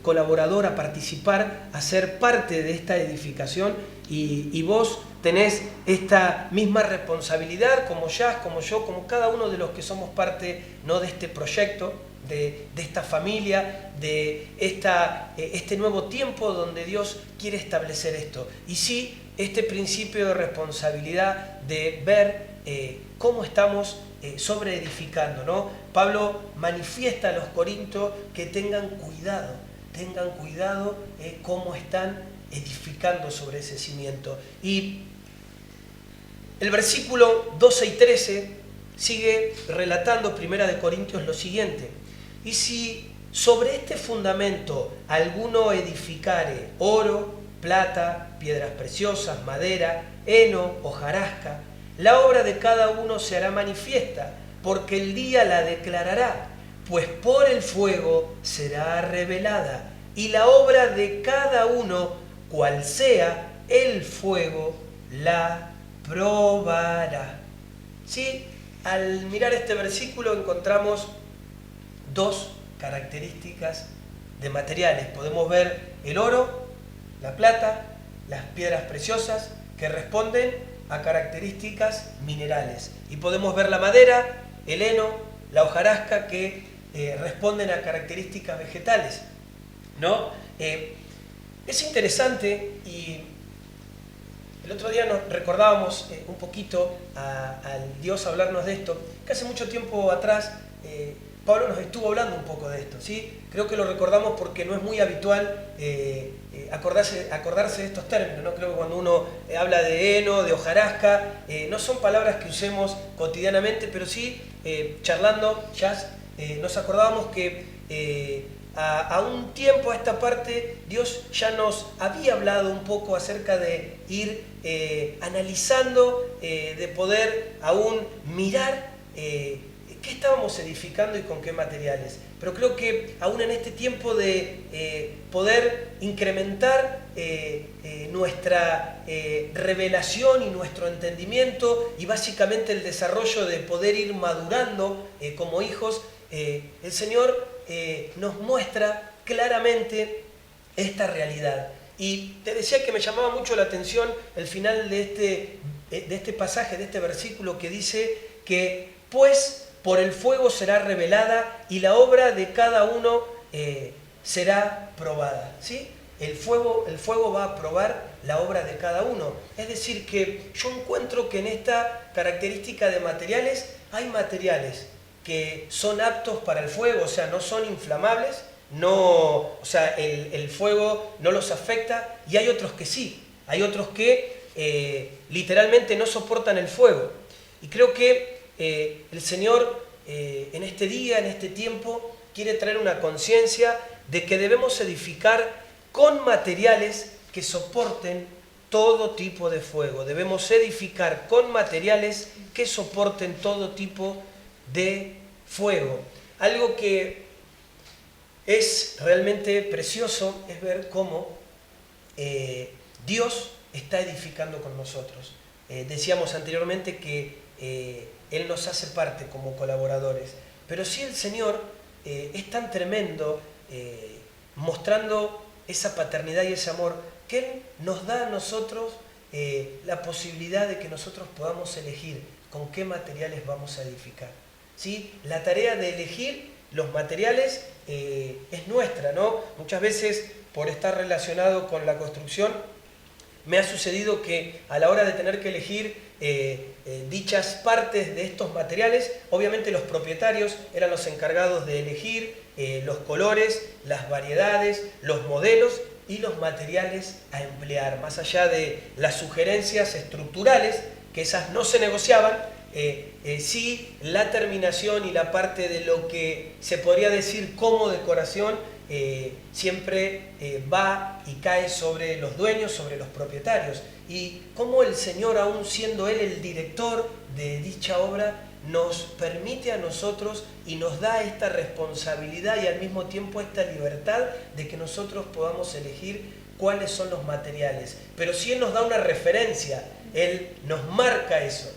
colaborador, a participar, a ser parte de esta edificación, y vos tenés esta misma responsabilidad como Jazz, como yo, como cada uno de los que somos parte, ¿no?, de este proyecto, de esta familia, de este nuevo tiempo donde Dios quiere establecer esto. Y sí, este principio de responsabilidad de ver cómo estamos sobreedificando, ¿no? Pablo manifiesta a los corintios que tengan cuidado cómo están edificando sobre ese cimiento. Y el versículo 12 y 13 sigue relatando 1 Corintios lo siguiente: y si sobre este fundamento alguno edificare oro, plata, piedras preciosas, madera, heno, hojarasca, la obra de cada uno se hará manifiesta, porque el día la declarará, pues por el fuego será revelada, y la obra de cada uno, cual sea, el fuego la probará. ¿Sí? Al mirar este versículo encontramos dos características de materiales. Podemos ver el oro, la plata, las piedras preciosas, que responden a características minerales. Y podemos ver la madera, el heno, la hojarasca, que responden a características vegetales, ¿no? Es interesante, y el otro día nos recordábamos un poquito al Dios hablarnos de esto, que hace mucho tiempo atrás Pablo nos estuvo hablando un poco de esto, ¿sí? Creo que lo recordamos porque no es muy habitual acordarse de estos términos, ¿no? Creo que cuando uno habla de heno, de hojarasca, no son palabras que usemos cotidianamente, pero sí, charlando, jazz, nos acordábamos que a un tiempo a esta parte Dios ya nos había hablado un poco acerca de ir analizando, de poder aún mirar qué estábamos edificando y con qué materiales. Pero creo que aún en este tiempo de poder incrementar nuestra revelación y nuestro entendimiento, y básicamente el desarrollo de poder ir madurando como hijos, el Señor nos muestra claramente esta realidad. Y te decía que me llamaba mucho la atención el final de este pasaje, de este versículo, que dice que pues por el fuego será revelada y la obra de cada uno será probada. ¿Sí? El fuego va a probar la obra de cada uno. Es decir, que yo encuentro que en esta característica de materiales hay materiales que son aptos para el fuego, o sea, no son inflamables, o sea, el fuego no los afecta, y hay otros que sí, hay otros que literalmente no soportan el fuego. Y creo que el Señor en este día, en este tiempo, quiere traer una conciencia de que debemos edificar con materiales que soporten todo tipo de fuego. Debemos edificar con materiales que soporten todo tipo de fuego. Algo que es realmente precioso es ver cómo Dios está edificando con nosotros. Decíamos anteriormente que Él nos hace parte como colaboradores, pero sí el Señor es tan tremendo, mostrando esa paternidad y ese amor, que Él nos da a nosotros la posibilidad de que nosotros podamos elegir con qué materiales vamos a edificar. ¿Sí? La tarea de elegir los materiales es nuestra, ¿no? Muchas veces, por estar relacionado con la construcción, me ha sucedido que a la hora de tener que elegir dichas partes de estos materiales, obviamente los propietarios eran los encargados de elegir los colores, las variedades, los modelos y los materiales a emplear. Más allá de las sugerencias estructurales, que esas no se negociaban, sí la terminación y la parte de lo que se podría decir como decoración siempre va y cae sobre los dueños, sobre los propietarios. Y cómo el Señor, aún siendo Él el director de dicha obra, nos permite a nosotros y nos da esta responsabilidad y al mismo tiempo esta libertad de que nosotros podamos elegir cuáles son los materiales. Pero si Él nos da una referencia, Él nos marca eso.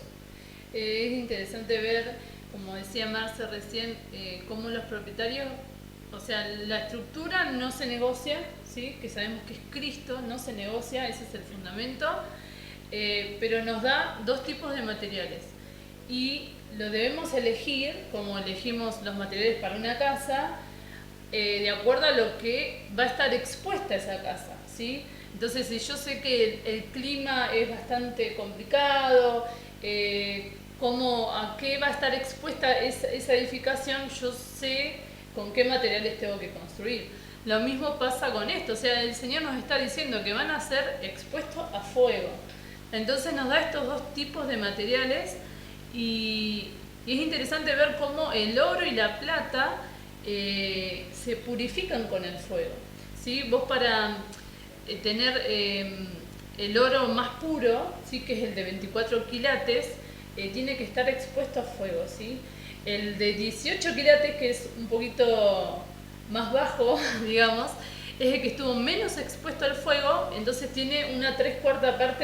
Es interesante ver, como decía Marce recién, cómo los propietarios, o sea, la estructura no se negocia, ¿sí? Que sabemos que es Cristo, no se negocia, ese es el fundamento, pero nos da dos tipos de materiales. Y lo debemos elegir, como elegimos los materiales para una casa, de acuerdo a lo que va a estar expuesta esa casa, ¿sí? Entonces, si yo sé que el clima es bastante complicado, a qué va a estar expuesta esa edificación, yo sé con qué materiales tengo que construir. lo mismo pasa con esto, o sea, el Señor nos está diciendo que van a ser expuestos a fuego. Entonces nos da estos dos tipos de materiales y es interesante ver cómo el oro y la plata se purifican con el fuego, ¿sí? Vos para tener el oro más puro, ¿sí? Que es el de 24 quilates, tiene que estar expuesto a fuego, ¿sí? El de 18 quilates, que es un poquito más bajo, digamos, es el que estuvo menos expuesto al fuego, entonces tiene una 3/4 parte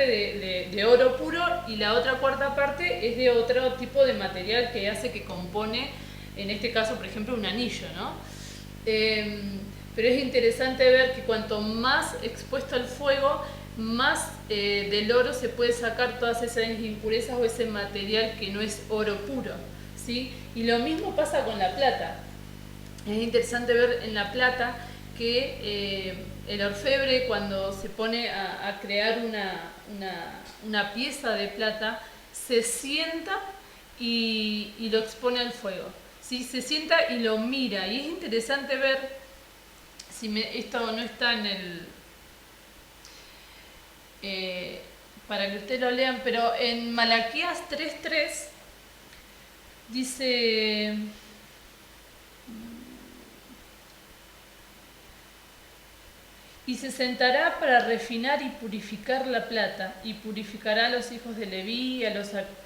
de oro puro y la otra 1/4 parte es de otro tipo de material que hace que compone, en este caso, por ejemplo, un anillo, ¿no? Pero es interesante ver que cuanto más expuesto al fuego, más del oro se puede sacar todas esas impurezas o ese material que no es oro puro, ¿sí? Y lo mismo pasa con la plata. Es interesante ver en la plata que el orfebre, cuando se pone a crear una pieza de plata, se sienta y lo expone al fuego, ¿sí? Se sienta y lo mira, y es interesante ver, esto no está en el... para que ustedes lo lean, pero en Malaquías 3:3 dice... Y se sentará para refinar y purificar la plata, y purificará a los hijos de Leví,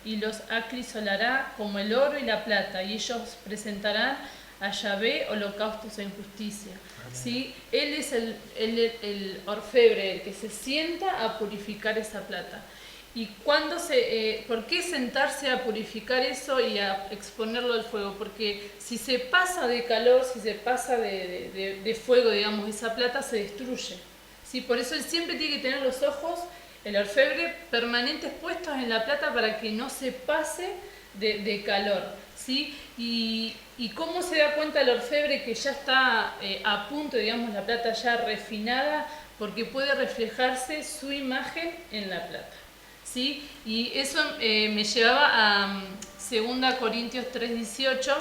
y los acrisolará como el oro y la plata, y ellos presentarán a Yahvé holocaustos en justicia. ¿Sí? Él es el orfebre, el que se sienta a purificar esa plata. ¿Y por qué sentarse a purificar eso y a exponerlo al fuego? Porque si se pasa de calor, si se pasa de fuego, digamos, esa plata se destruye, ¿sí? Por eso él siempre tiene que tener los ojos, el orfebre, permanentes puestos en la plata para que no se pase de calor, ¿sí? ¿Y cómo se da cuenta el orfebre que ya está a punto, digamos, la plata ya refinada? Porque puede reflejarse su imagen en la plata, ¿sí? Y eso me llevaba a 2 Corintios 3:18,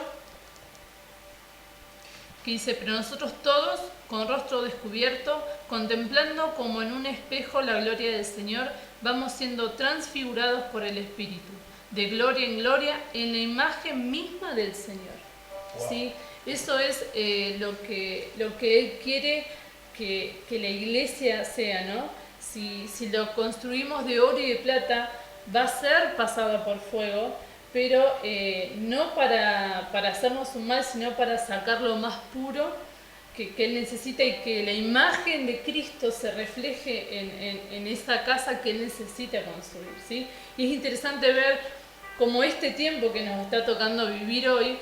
que dice: pero nosotros todos, con rostro descubierto, contemplando como en un espejo la gloria del Señor, vamos siendo transfigurados por el Espíritu, de gloria en gloria, en la imagen misma del Señor. Wow. ¿Sí? Eso es lo que Él quiere que la iglesia sea, ¿no? Si lo construimos de oro y de plata, va a ser pasado por fuego, pero no para hacernos un mal, sino para sacar lo más puro que Él necesita y que la imagen de Cristo se refleje en esa casa que Él necesita construir, ¿sí? Y es interesante ver cómo este tiempo que nos está tocando vivir hoy,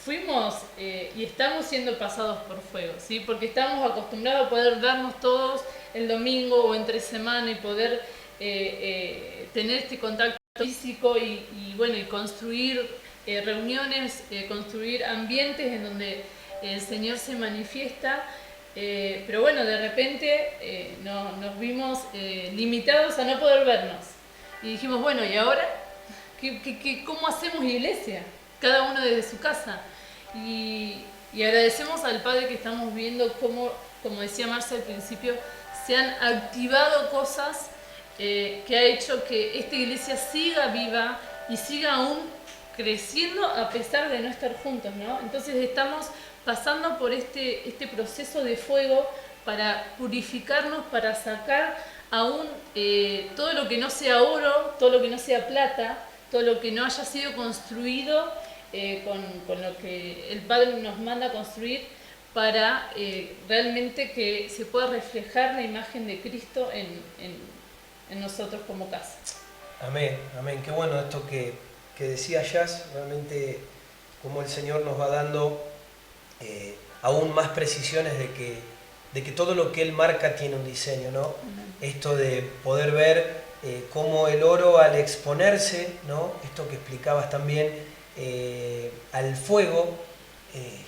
fuimos y estamos siendo pasados por fuego, ¿sí? Porque estamos acostumbrados a poder vernos todos el domingo o entre semana y poder tener este contacto físico y construir reuniones, construir ambientes en donde el Señor se manifiesta, pero bueno, de repente nos vimos limitados a no poder vernos y dijimos, bueno, ¿y ahora? ¿Cómo hacemos iglesia? Cada uno desde su casa. Y agradecemos al Padre que estamos viendo cómo, como decía Marcia al principio, se han activado cosas que ha hecho que esta iglesia siga viva y siga aún creciendo a pesar de no estar juntos, ¿no? Entonces estamos pasando por este proceso de fuego para purificarnos, para sacar aún todo lo que no sea oro, todo lo que no sea plata, todo lo que no haya sido construido con lo que el Padre nos manda a construir, para realmente que se pueda reflejar la imagen de Cristo en nosotros como casa. Amén, amén. Qué bueno esto que decía Jazz, realmente como el Señor nos va dando aún más precisiones de que todo lo que Él marca tiene un diseño, ¿no? Amén. Esto de poder ver cómo el oro, al exponerse, ¿no? Esto que explicabas también, al fuego,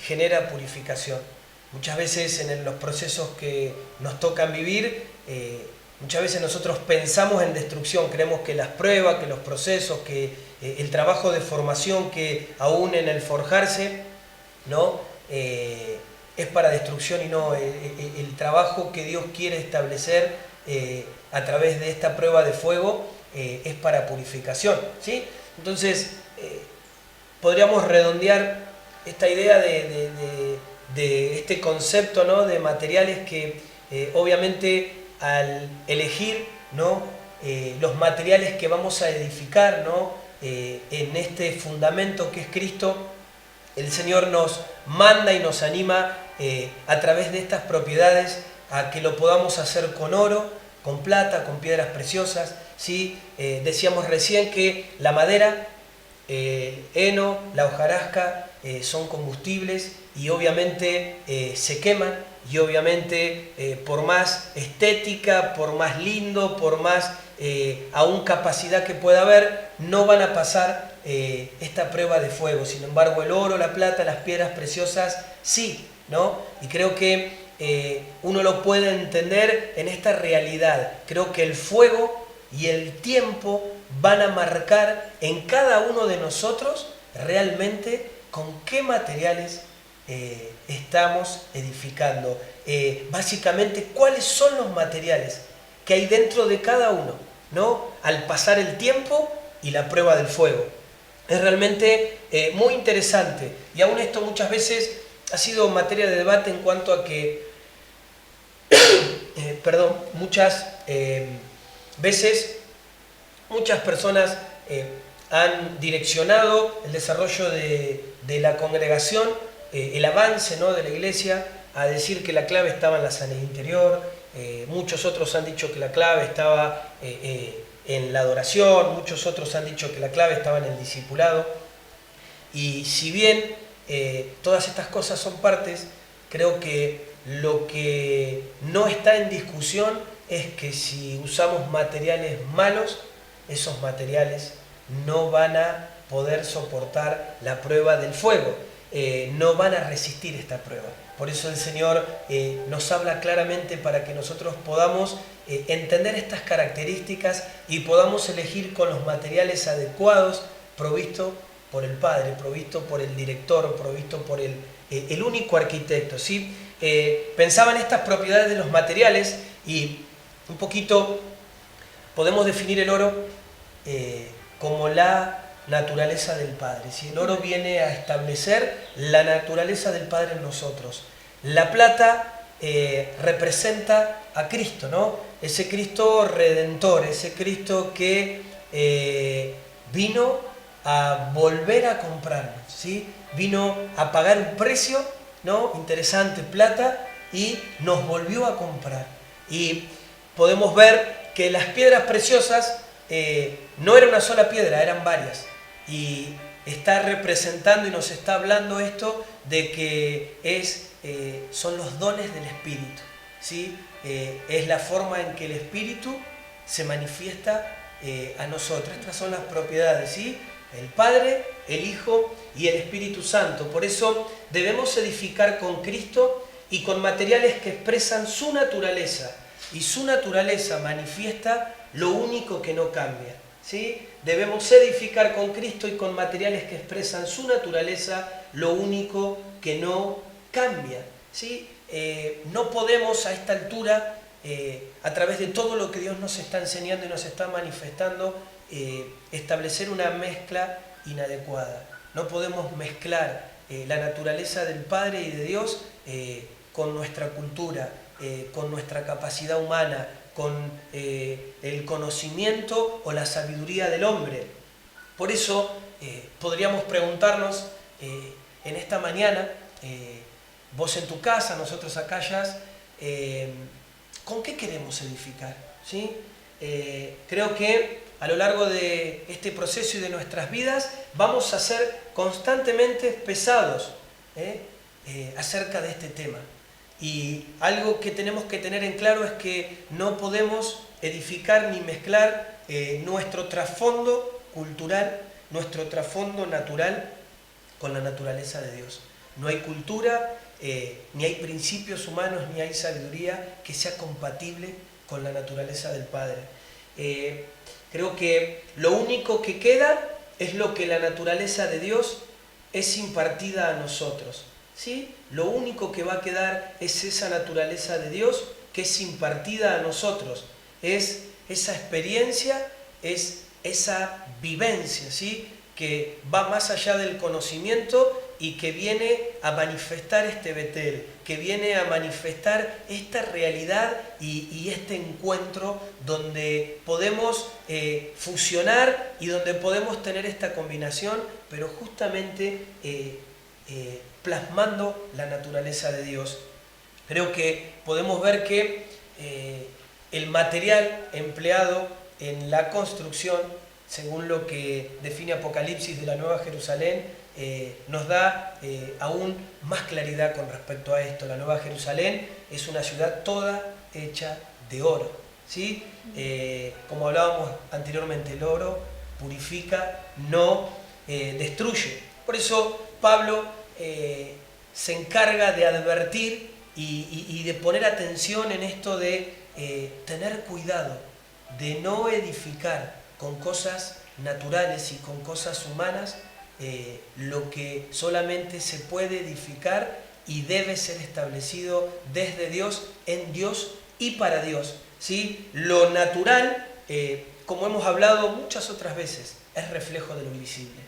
genera purificación. Muchas veces en los procesos que nos tocan vivir, muchas veces nosotros pensamos en destrucción, creemos que las pruebas, que los procesos, que el trabajo de formación, que aún en el forjarse, ¿no? es para destrucción y no, el trabajo que Dios quiere establecer a través de esta prueba de fuego es para purificación, ¿sí? Entonces, podríamos redondear esta idea de este concepto, ¿no?, de materiales que obviamente al elegir, ¿no?, los materiales que vamos a edificar, ¿no?, en este fundamento que es Cristo, el Señor nos manda y nos anima a través de estas propiedades a que lo podamos hacer con oro, con plata, con piedras preciosas, ¿sí? Decíamos recién que la madera, el heno, la hojarasca son combustibles y obviamente se queman, y obviamente por más estética, por más lindo, por más aún capacidad que pueda haber, no van a pasar esta prueba de fuego. Sin embargo, el oro, la plata, las piedras preciosas, sí, ¿no? Y creo que uno lo puede entender en esta realidad. Creo que el fuego y el tiempo van a marcar en cada uno de nosotros realmente con qué materiales estamos edificando. Básicamente, cuáles son los materiales que hay dentro de cada uno, ¿no?, al pasar el tiempo y la prueba del fuego. Es realmente muy interesante, y aún esto muchas veces ha sido materia de debate en cuanto a que muchas veces muchas personas han direccionado el desarrollo de la congregación, el avance, ¿no?, de la iglesia, a decir que la clave estaba en la sanidad interior. Muchos otros han dicho que la clave estaba en la adoración, muchos otros han dicho que la clave estaba en el discipulado. Y si bien todas estas cosas son partes, creo que lo que no está en discusión es que si usamos materiales malos, esos materiales no van a poder soportar la prueba del fuego, no van a resistir esta prueba. Por eso el Señor nos habla claramente para que nosotros podamos entender estas características y podamos elegir con los materiales adecuados, provisto por el Padre, provisto por el director, provisto por el único arquitecto, ¿sí? Pensaba en estas propiedades de los materiales y un poquito podemos definir el oro como la naturaleza del Padre, ¿sí? El oro viene a establecer la naturaleza del Padre en nosotros. La plata representa a Cristo, ¿no? Ese Cristo redentor, ese Cristo que vino a volver a comprarnos, ¿sí? Vino a pagar un precio, ¿no?, interesante, plata, y nos volvió a comprar. Y podemos ver que las piedras preciosas no era una sola piedra, eran varias. Y está representando y nos está hablando esto de que son los dones del Espíritu, ¿sí? Es la forma en que el Espíritu se manifiesta a nosotros. Estas son las propiedades, ¿sí? El Padre, el Hijo y el Espíritu Santo. Por eso debemos edificar con Cristo y con materiales que expresan su naturaleza. Y su naturaleza manifiesta lo único que no cambia, ¿sí? Debemos edificar con Cristo y con materiales que expresan su naturaleza, lo único que no cambia, ¿sí? No podemos a esta altura, a través de todo lo que Dios nos está enseñando y nos está manifestando, establecer una mezcla inadecuada. No podemos mezclar la naturaleza del Padre y de Dios con nuestra cultura, con nuestra capacidad humana, con el conocimiento o la sabiduría del hombre. Por eso podríamos preguntarnos en esta mañana, vos en tu casa, nosotros acá ya, ¿con qué queremos edificar? ¿Sí? Creo que a lo largo de este proceso y de nuestras vidas vamos a ser constantemente pesados acerca de este tema. Y algo que tenemos que tener en claro es que no podemos edificar ni mezclar nuestro trasfondo cultural, nuestro trasfondo natural con la naturaleza de Dios. No hay cultura, ni hay principios humanos, ni hay sabiduría que sea compatible con la naturaleza del Padre. Creo que lo único que queda es lo que la naturaleza de Dios es impartida a nosotros, ¿sí? Lo único que va a quedar es esa naturaleza de Dios que es impartida a nosotros, es esa experiencia, es esa vivencia, ¿sí? Que va más allá del conocimiento y que viene a manifestar este Betel, que viene a manifestar esta realidad y este encuentro donde podemos fusionar y donde podemos tener esta combinación, pero justamente plasmando la naturaleza de Dios. Creo que podemos ver que el material empleado en la construcción, según lo que define Apocalipsis de la Nueva Jerusalén, nos da aún más claridad con respecto a esto. La Nueva Jerusalén es una ciudad toda hecha de oro, ¿sí? Como hablábamos anteriormente, el oro purifica, no destruye. Por eso Pablo se encarga de advertir y de poner atención en esto de tener cuidado, de no edificar con cosas naturales y con cosas humanas lo que solamente se puede edificar y debe ser establecido desde Dios, en Dios y para Dios, ¿sí? Lo natural, como hemos hablado muchas otras veces, es reflejo de lo invisible,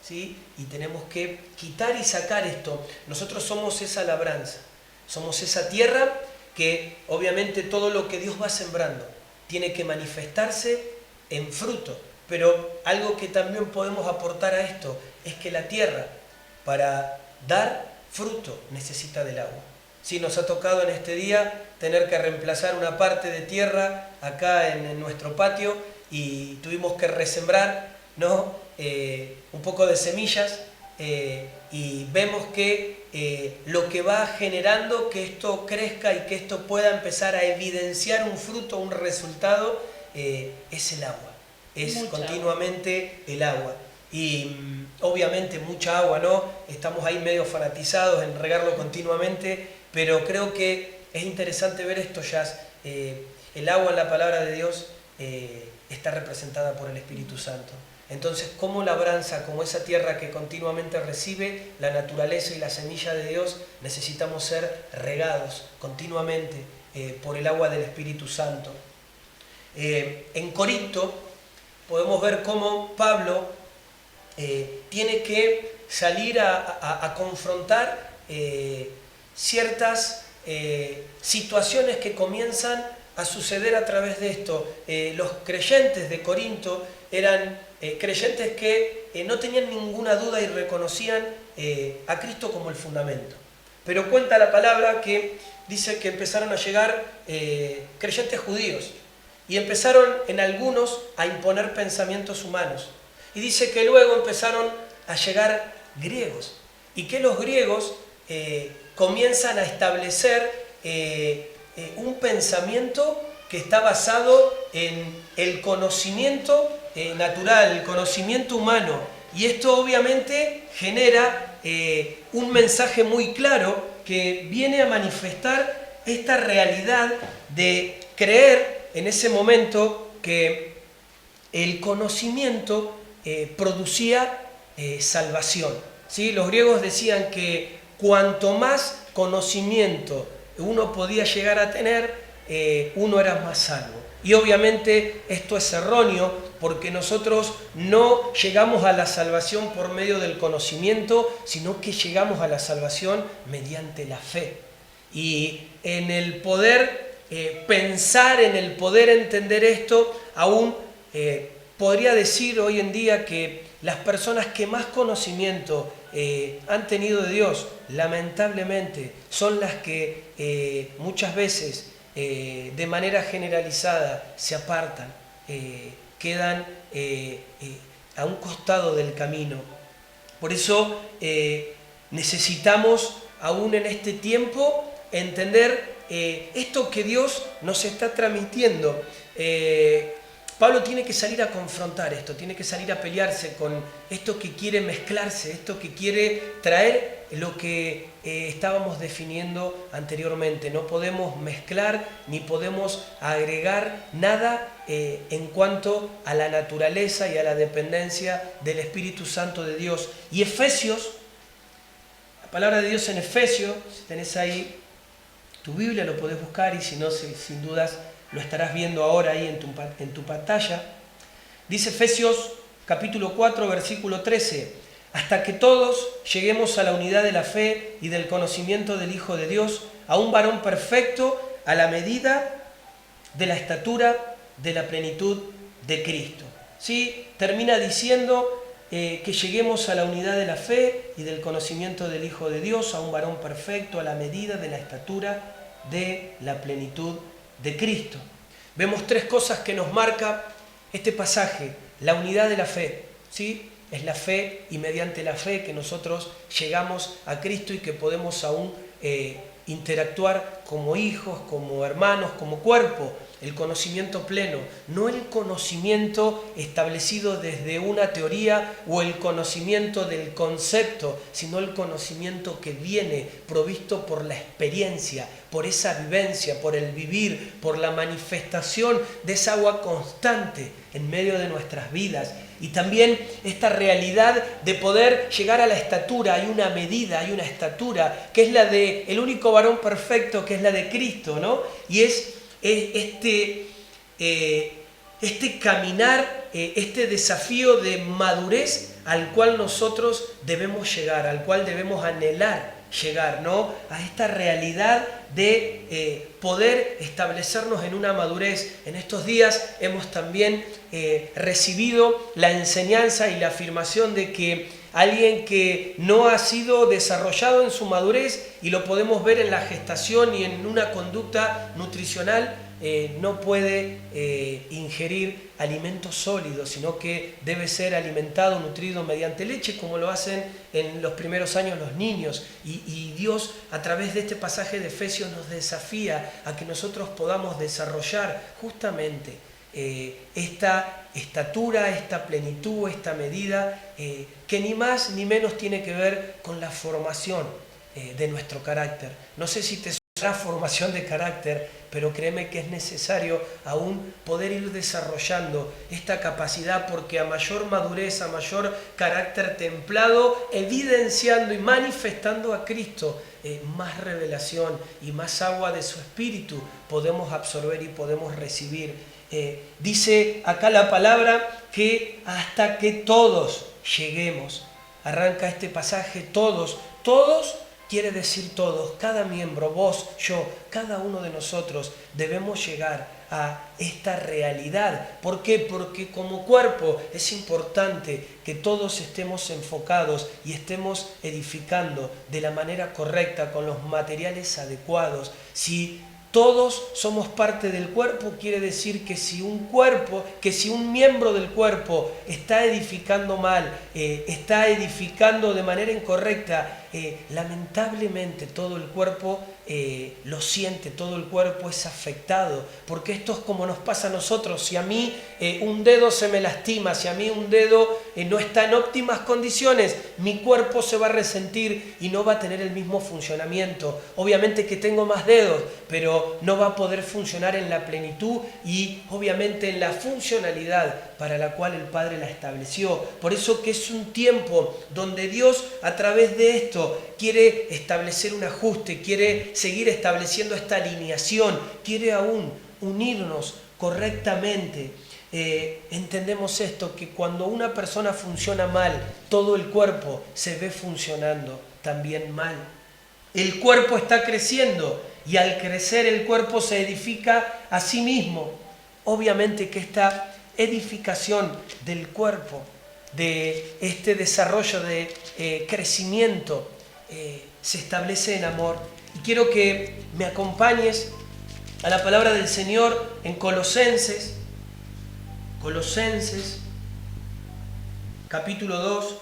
¿sí? Y tenemos que quitar y sacar esto. Nosotros somos esa labranza, somos esa tierra que obviamente todo lo que Dios va sembrando tiene que manifestarse en fruto. Pero algo que también podemos aportar a esto es que la tierra, para dar fruto, necesita del agua. Sí, nos ha tocado en este día tener que reemplazar una parte de tierra acá en nuestro patio y tuvimos que resembrar, ¿no? Un poco de semillas y vemos que lo que va generando que esto crezca y que esto pueda empezar a evidenciar un fruto, un resultado, es el agua. Es mucha continuamente agua. El agua. Y obviamente mucha agua, ¿no? Estamos ahí medio fanatizados en regarlo continuamente, pero creo que es interesante ver esto, Jazz. El agua en la palabra de Dios está representada por el Espíritu Santo. Entonces, como labranza, como esa tierra que continuamente recibe la naturaleza y la semilla de Dios, necesitamos ser regados continuamente por el agua del Espíritu Santo. En Corinto podemos ver cómo Pablo tiene que salir a confrontar ciertas situaciones que comienzan a suceder a través de esto. Los creyentes de Corinto eran creyentes que no tenían ninguna duda y reconocían a Cristo como el fundamento. Pero cuenta la palabra que dice que empezaron a llegar creyentes judíos y empezaron en algunos a imponer pensamientos humanos. Y dice que luego empezaron a llegar griegos y que los griegos comienzan a establecer un pensamiento que está basado en el conocimiento natural, el conocimiento humano. Y esto obviamente genera un mensaje muy claro que viene a manifestar esta realidad de creer en ese momento que el conocimiento producía salvación, ¿sí? Los griegos decían que cuanto más conocimiento uno podía llegar a tener, uno era más salvo. Y obviamente esto es erróneo porque nosotros no llegamos a la salvación por medio del conocimiento, sino que llegamos a la salvación mediante la fe. Y en el poder pensar, en el poder entender esto, aún podría decir hoy en día que las personas que más conocimiento han tenido de Dios, lamentablemente, son las que muchas veces de manera generalizada se apartan, quedan a un costado del camino. Por eso necesitamos aún en este tiempo entender esto que Dios nos está transmitiendo. Pablo tiene que salir a confrontar esto, tiene que salir a pelearse con esto que quiere mezclarse, esto que quiere traer lo que estábamos definiendo anteriormente. No podemos mezclar ni podemos agregar nada en cuanto a la naturaleza y a la dependencia del Espíritu Santo de Dios. Y Efesios, palabra de Dios en Efesios, si tenés ahí tu Biblia lo podés buscar y si no, sin dudas lo estarás viendo ahora ahí en tu pantalla. Dice Efesios capítulo 4, versículo 13, hasta que todos lleguemos a la unidad de la fe y del conocimiento del Hijo de Dios, a un varón perfecto, a la medida de la estatura de la plenitud de Cristo. ¿Sí? Termina diciendo que lleguemos a la unidad de la fe y del conocimiento del Hijo de Dios, a un varón perfecto, a la medida de la estatura de la plenitud de Cristo. Vemos tres cosas que nos marca este pasaje. La unidad de la fe, ¿sí? Es la fe y mediante la fe que nosotros llegamos a Cristo y que podemos aún interactuar como hijos, como hermanos, como cuerpo. El conocimiento pleno, no el conocimiento establecido desde una teoría o el conocimiento del concepto, sino el conocimiento que viene provisto por la experiencia, por esa vivencia, por el vivir, por la manifestación de esa agua constante en medio de nuestras vidas. Y también esta realidad de poder llegar a la estatura, hay una medida, hay una estatura, que es la de el único varón perfecto, que es la de Cristo, ¿no? Y es este caminar, este desafío de madurez al cual nosotros debemos llegar, al cual debemos anhelar llegar, ¿no? A esta realidad de poder establecernos en una madurez. En estos días hemos también recibido la enseñanza y la afirmación de que alguien que no ha sido desarrollado en su madurez, y lo podemos ver en la gestación y en una conducta nutricional, no puede ingerir alimentos sólidos, sino que debe ser alimentado, nutrido mediante leche, como lo hacen en los primeros años los niños. Y Dios, a través de este pasaje de Efesios, nos desafía a que nosotros podamos desarrollar justamente esta estatura, esta plenitud, esta medida, que ni más ni menos tiene que ver con la formación de nuestro carácter. No sé si te suena formación de carácter, pero créeme que es necesario aún poder ir desarrollando esta capacidad, porque a mayor madurez, a mayor carácter templado, evidenciando y manifestando a Cristo, más revelación y más agua de su Espíritu podemos absorber y podemos recibir. Dice acá la palabra que hasta que todos lleguemos, arranca este pasaje, todos quiere decir todos, cada miembro, vos, yo, cada uno de nosotros debemos llegar a esta realidad. ¿Por qué? Porque como cuerpo es importante que todos estemos enfocados y estemos edificando de la manera correcta, con los materiales adecuados. Si todos somos parte del cuerpo, quiere decir que si un miembro del cuerpo está edificando mal, está edificando de manera incorrecta, lamentablemente todo el cuerpo lo siente, todo el cuerpo es afectado, porque esto es como nos pasa a nosotros. Si a mí un dedo se me lastima, si a mí un dedo no está en óptimas condiciones, mi cuerpo se va a resentir y no va a tener el mismo funcionamiento. Obviamente que tengo más dedos, pero no va a poder funcionar en la plenitud y obviamente en la funcionalidad para la cual el Padre la estableció. Por eso que es un tiempo donde Dios, a través de esto, quiere establecer un ajuste, quiere seguir estableciendo esta alineación, quiere aún unirnos correctamente. Entendemos esto, que cuando una persona funciona mal, todo el cuerpo se ve funcionando también mal. El cuerpo está creciendo y al crecer el cuerpo se edifica a sí mismo. Obviamente que esta edificación del cuerpo, de este desarrollo de crecimiento, se establece en amor. Y quiero que me acompañes a la palabra del Señor en Colosenses capítulo 2,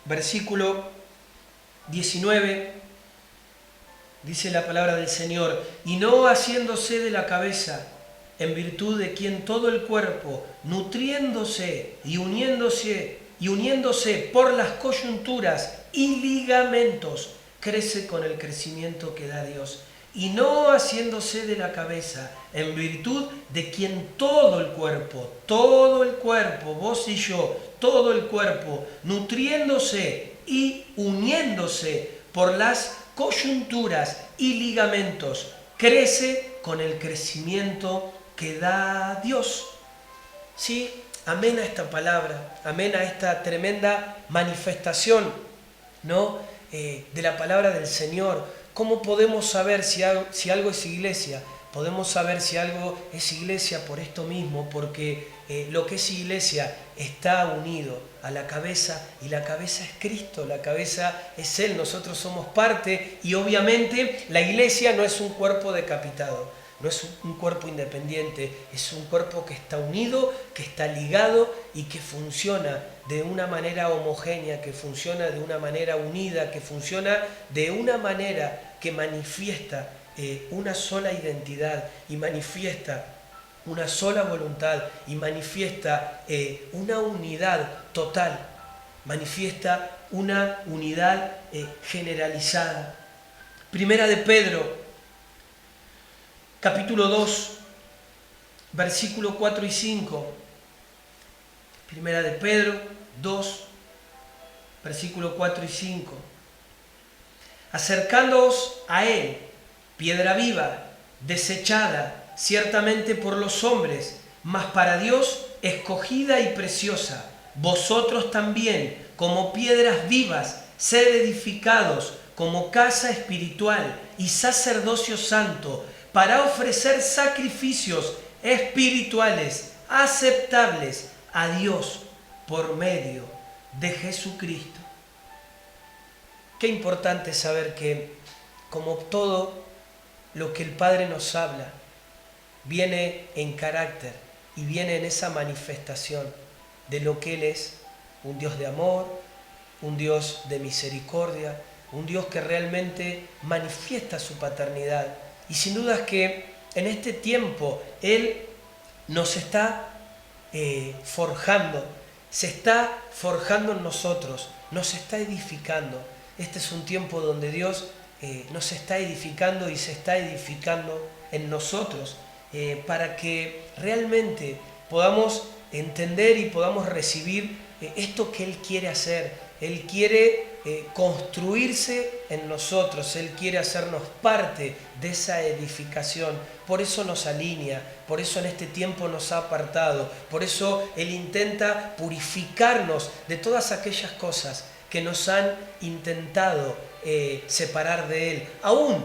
versículo 19. Dice la palabra del Señor: y no haciéndose de la cabeza, en virtud de quien todo el cuerpo, nutriéndose y uniéndose por las coyunturas y ligamentos, crece con el crecimiento que da Dios. Y no haciéndose de la cabeza, en virtud de quien todo el cuerpo, vos y yo, todo el cuerpo, nutriéndose y uniéndose por las coyunturas y ligamentos, crece con el crecimiento que da Dios. ¿Sí? Amén a esta palabra, amén a esta tremenda manifestación, ¿no? De la palabra del Señor. ¿Cómo podemos saber si algo es iglesia? Podemos saber si algo es iglesia por esto mismo, porque lo que es iglesia está unido a la cabeza, y la cabeza es Cristo, la cabeza es Él, nosotros somos parte, y obviamente la iglesia no es un cuerpo decapitado, no es un cuerpo independiente, es un cuerpo que está unido, que está ligado y que funciona de una manera homogénea, que funciona de una manera unida, que funciona de una manera que manifiesta una sola identidad y manifiesta una sola voluntad y manifiesta una unidad total, manifiesta una unidad generalizada. Primera de Pedro, capítulo 2, versículo 4 y 5. Primera de Pedro 2, versículo 4 y 5. Acercándoos a Él, piedra viva, desechada ciertamente por los hombres, mas para Dios escogida y preciosa. Vosotros también, como piedras vivas, sed edificados como casa espiritual y sacerdocio santo, para ofrecer sacrificios espirituales aceptables a Dios por medio de Jesucristo. Qué importante saber que, como todo lo que el Padre nos habla, viene en carácter y viene en esa manifestación de lo que Él es: un Dios de amor, un Dios de misericordia, un Dios que realmente manifiesta su paternidad. Y sin duda es que en este tiempo Él nos está forjando, se está forjando en nosotros, nos está edificando. Este es un tiempo donde Dios nos está edificando y se está edificando en nosotros, para que realmente podamos entender y podamos recibir esto que Él quiere hacer. Él quiere construirse en nosotros, Él quiere hacernos parte de esa edificación. Por eso nos alinea, por eso en este tiempo nos ha apartado, por eso Él intenta purificarnos de todas aquellas cosas que nos han intentado separar de Él, aún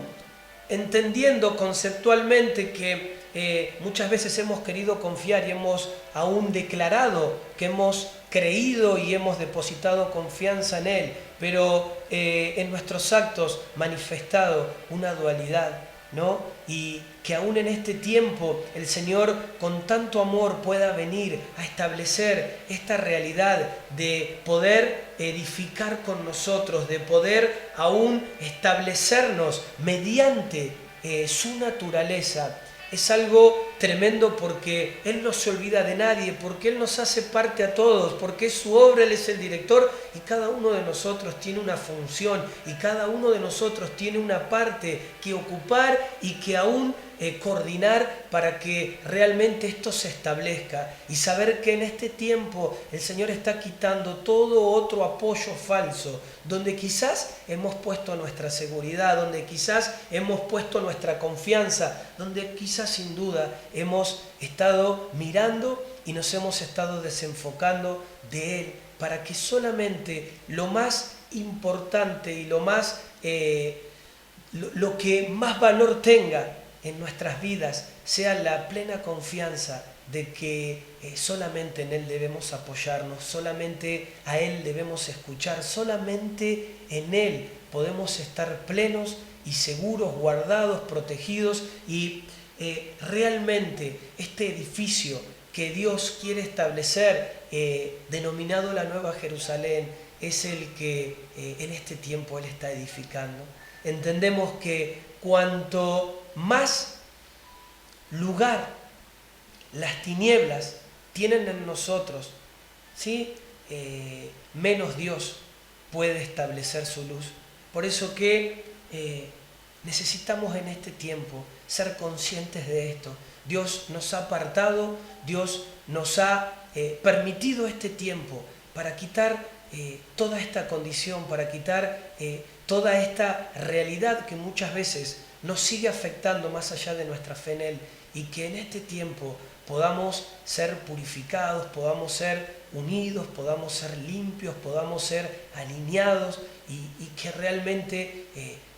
entendiendo conceptualmente que muchas veces hemos querido confiar y hemos aún declarado que hemos creído y hemos depositado confianza en Él, pero en nuestros actos manifestado una dualidad, ¿no? Y que aún en este tiempo el Señor con tanto amor pueda venir a establecer esta realidad de poder edificar con nosotros, de poder aún establecernos mediante su naturaleza. Es algo tremendo, porque Él no se olvida de nadie, porque Él nos hace parte a todos, porque es su obra, Él es el director, y cada uno de nosotros tiene una función, y cada uno de nosotros tiene una parte que ocupar y que aún coordinar para que realmente esto se establezca, y saber que en este tiempo el Señor está quitando todo otro apoyo falso, donde quizás hemos puesto nuestra seguridad, donde quizás hemos puesto nuestra confianza, donde quizás sin duda hemos estado mirando y nos hemos estado desenfocando de Él, para que solamente lo más importante y lo que más valor tenga en nuestras vidas sea la plena confianza de que solamente en Él debemos apoyarnos, solamente a Él debemos escuchar, solamente en Él podemos estar plenos y seguros, guardados, protegidos, y realmente este edificio que Dios quiere establecer, denominado la Nueva Jerusalén, es el que en este tiempo Él está edificando. Entendemos que cuanto más lugar las tinieblas tienen en nosotros, ¿sí? Menos Dios puede establecer su luz. Por eso que necesitamos en este tiempo ser conscientes de esto. Dios nos ha apartado, Dios nos ha permitido este tiempo para quitar toda esta condición, para quitar toda esta realidad que muchas veces nos sigue afectando más allá de nuestra fe en Él, y que en este tiempo podamos ser purificados, podamos ser unidos, podamos ser limpios, podamos ser alineados y que realmente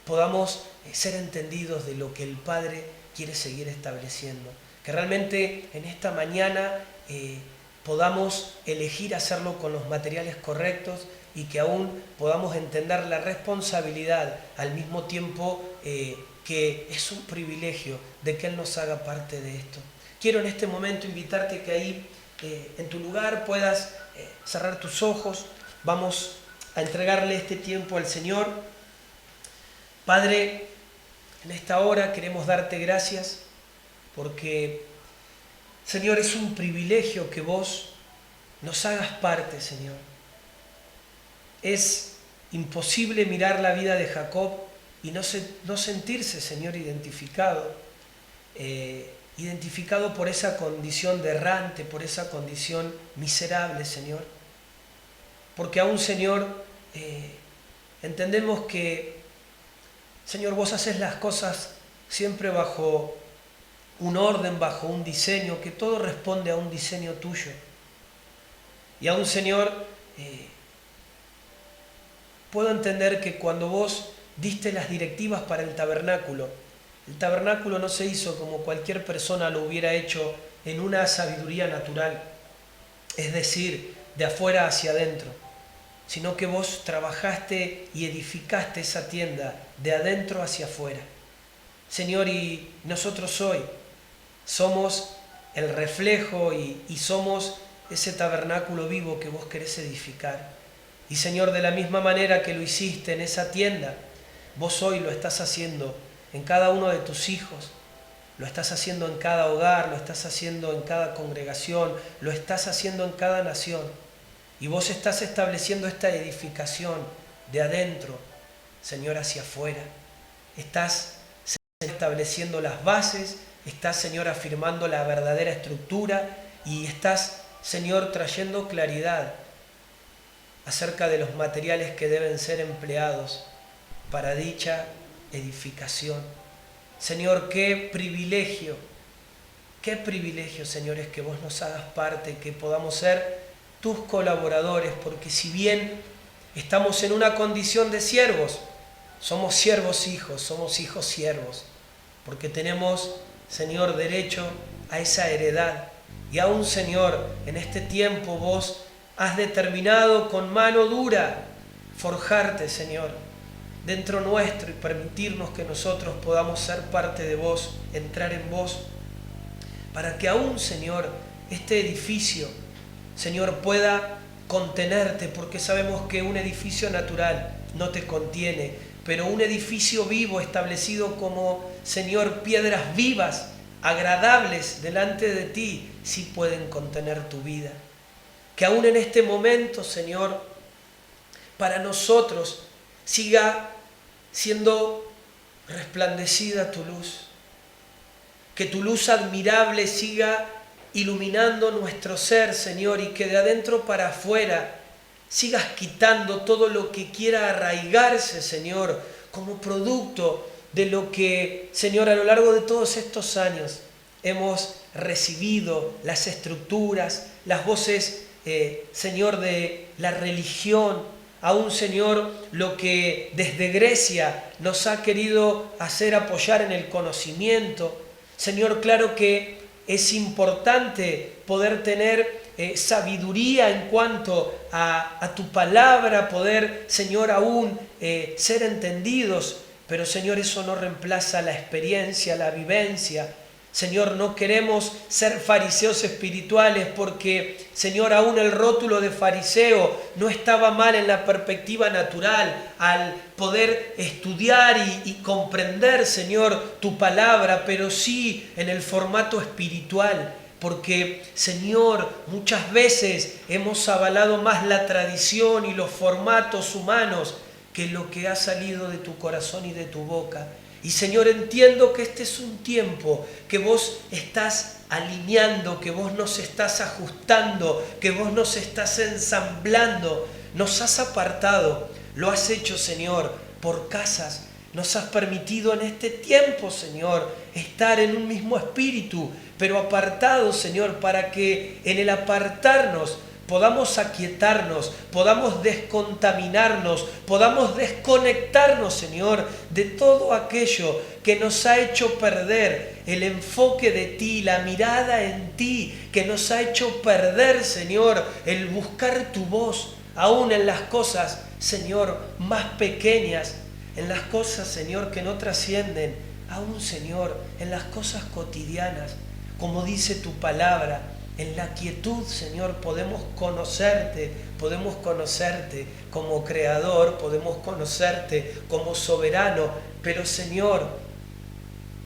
podamos ser entendidos de lo que el Padre quiere seguir estableciendo. Que realmente en esta mañana podamos elegir hacerlo con los materiales correctos y que aún podamos entender la responsabilidad al mismo tiempo que es un privilegio de que Él nos haga parte de esto. Quiero en este momento invitarte que ahí en tu lugar puedas cerrar tus ojos. Vamos a entregarle este tiempo al Señor. Padre, en esta hora queremos darte gracias porque, Señor, es un privilegio que vos nos hagas parte, Señor. Es imposible mirar la vida de Jacob y no sentirse, Señor, identificado por esa condición de errante, por esa condición miserable, Señor. Porque aún, Señor, entendemos que, Señor, vos haces las cosas siempre bajo un orden, bajo un diseño, que todo responde a un diseño tuyo. Y aún, Señor, puedo entender que cuando vos diste las directivas para el tabernáculo no se hizo como cualquier persona lo hubiera hecho en una sabiduría natural, es decir, de afuera hacia adentro, sino que vos trabajaste y edificaste esa tienda de adentro hacia afuera. Señor, y nosotros hoy somos el reflejo y somos ese tabernáculo vivo que vos querés edificar. Y Señor, de la misma manera que lo hiciste en esa tienda, vos hoy lo estás haciendo en cada uno de tus hijos, lo estás haciendo en cada hogar, lo estás haciendo en cada congregación, lo estás haciendo en cada nación. Y vos estás estableciendo esta edificación de adentro, Señor, hacia afuera. Estás estableciendo las bases, estás, Señor, afirmando la verdadera estructura y estás, Señor, trayendo claridad acerca de los materiales que deben ser empleados para dicha edificación. Señor, qué privilegio, Señor, es que vos nos hagas parte, que podamos ser tus colaboradores, porque si bien estamos en una condición de siervos, somos siervos hijos, somos hijos siervos, porque tenemos, Señor, derecho a esa heredad. Y aún, Señor, en este tiempo vos has determinado con mano dura forjarte, Señor, dentro nuestro y permitirnos que nosotros podamos ser parte de vos, entrar en vos, para que aún, Señor, este edificio, Señor, pueda contenerte, porque sabemos que un edificio natural no te contiene, pero un edificio vivo establecido como, Señor, piedras vivas, agradables delante de ti, sí pueden contener tu vida. Que aún en este momento, Señor, para nosotros siga siendo resplandecida tu luz. Que tu luz admirable siga iluminando nuestro ser, Señor, y que de adentro para afuera sigas quitando todo lo que quiera arraigarse, Señor, como producto de lo que, Señor, a lo largo de todos estos años hemos recibido, las estructuras, las voces, Señor, de la religión, aún, Señor, lo que desde Grecia nos ha querido hacer apoyar en el conocimiento. Señor, claro que es importante poder tener sabiduría en cuanto a tu palabra, poder, Señor, aún ser entendidos, pero, Señor, eso no reemplaza la experiencia, la vivencia. Señor, no queremos ser fariseos espirituales porque, Señor, aún el rótulo de fariseo no estaba mal en la perspectiva natural al poder estudiar y comprender, Señor, tu palabra, pero sí en el formato espiritual. Porque, Señor, muchas veces hemos avalado más la tradición y los formatos humanos que lo que ha salido de tu corazón y de tu boca. Y, Señor, entiendo que este es un tiempo que vos estás alineando, que vos nos estás ajustando, que vos nos estás ensamblando nos has apartado, lo has hecho, Señor, por casas. Nos has permitido en este tiempo, Señor, estar en un mismo espíritu, pero apartados, Señor, para que en el apartarnos podamos aquietarnos, podamos descontaminarnos, podamos desconectarnos, Señor, de todo aquello que nos ha hecho perder el enfoque de ti, la mirada en ti, que nos ha hecho perder, Señor, el buscar tu voz, aún en las cosas, Señor, más pequeñas, en las cosas, Señor, que no trascienden, aún, Señor, en las cosas cotidianas, como dice tu palabra. En la quietud, Señor, podemos conocerte como creador, podemos conocerte como soberano, pero, Señor,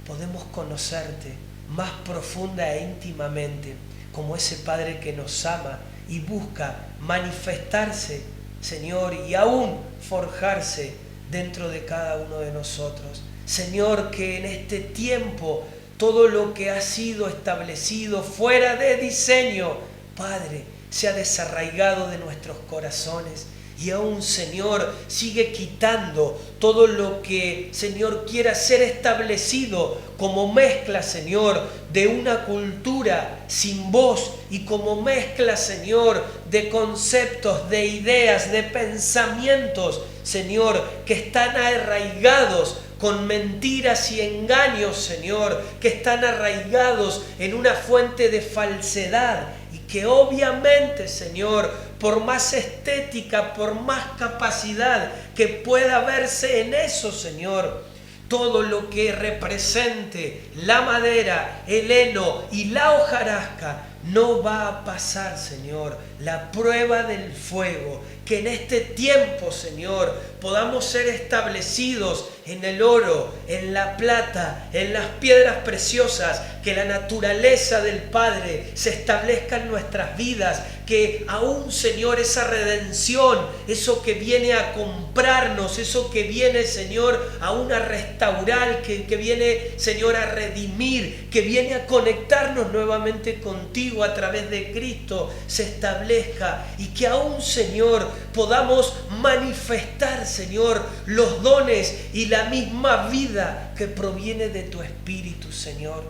podemos conocerte más profunda e íntimamente como ese Padre que nos ama y busca manifestarse, Señor, y aún forjarse dentro de cada uno de nosotros. Señor, que en este tiempo todo lo que ha sido establecido fuera de diseño, Padre, se ha desarraigado de nuestros corazones. Y aún, Señor, sigue quitando todo lo que, Señor, quiera ser establecido como mezcla, Señor, de una cultura sin voz y como mezcla, Señor, de conceptos, de ideas, de pensamientos, Señor, que están arraigados con mentiras y engaños, Señor, que están arraigados en una fuente de falsedad y que obviamente, Señor, por más estética, por más capacidad que pueda verse en eso, Señor, todo lo que represente la madera, el heno y la hojarasca no va a pasar, Señor, la prueba del fuego. Que en este tiempo, Señor, podamos ser establecidos en el oro, en la plata, en las piedras preciosas, que la naturaleza del Padre se establezca en nuestras vidas, que aún, Señor, esa redención, eso que viene a comprarnos, eso que viene, Señor, aún a restaurar, que viene, Señor, a redimir, que viene a conectarnos nuevamente contigo a través de Cristo, se establezca y que aún, Señor, podamos manifestar, Señor, los dones y la misma vida que proviene de tu Espíritu, Señor.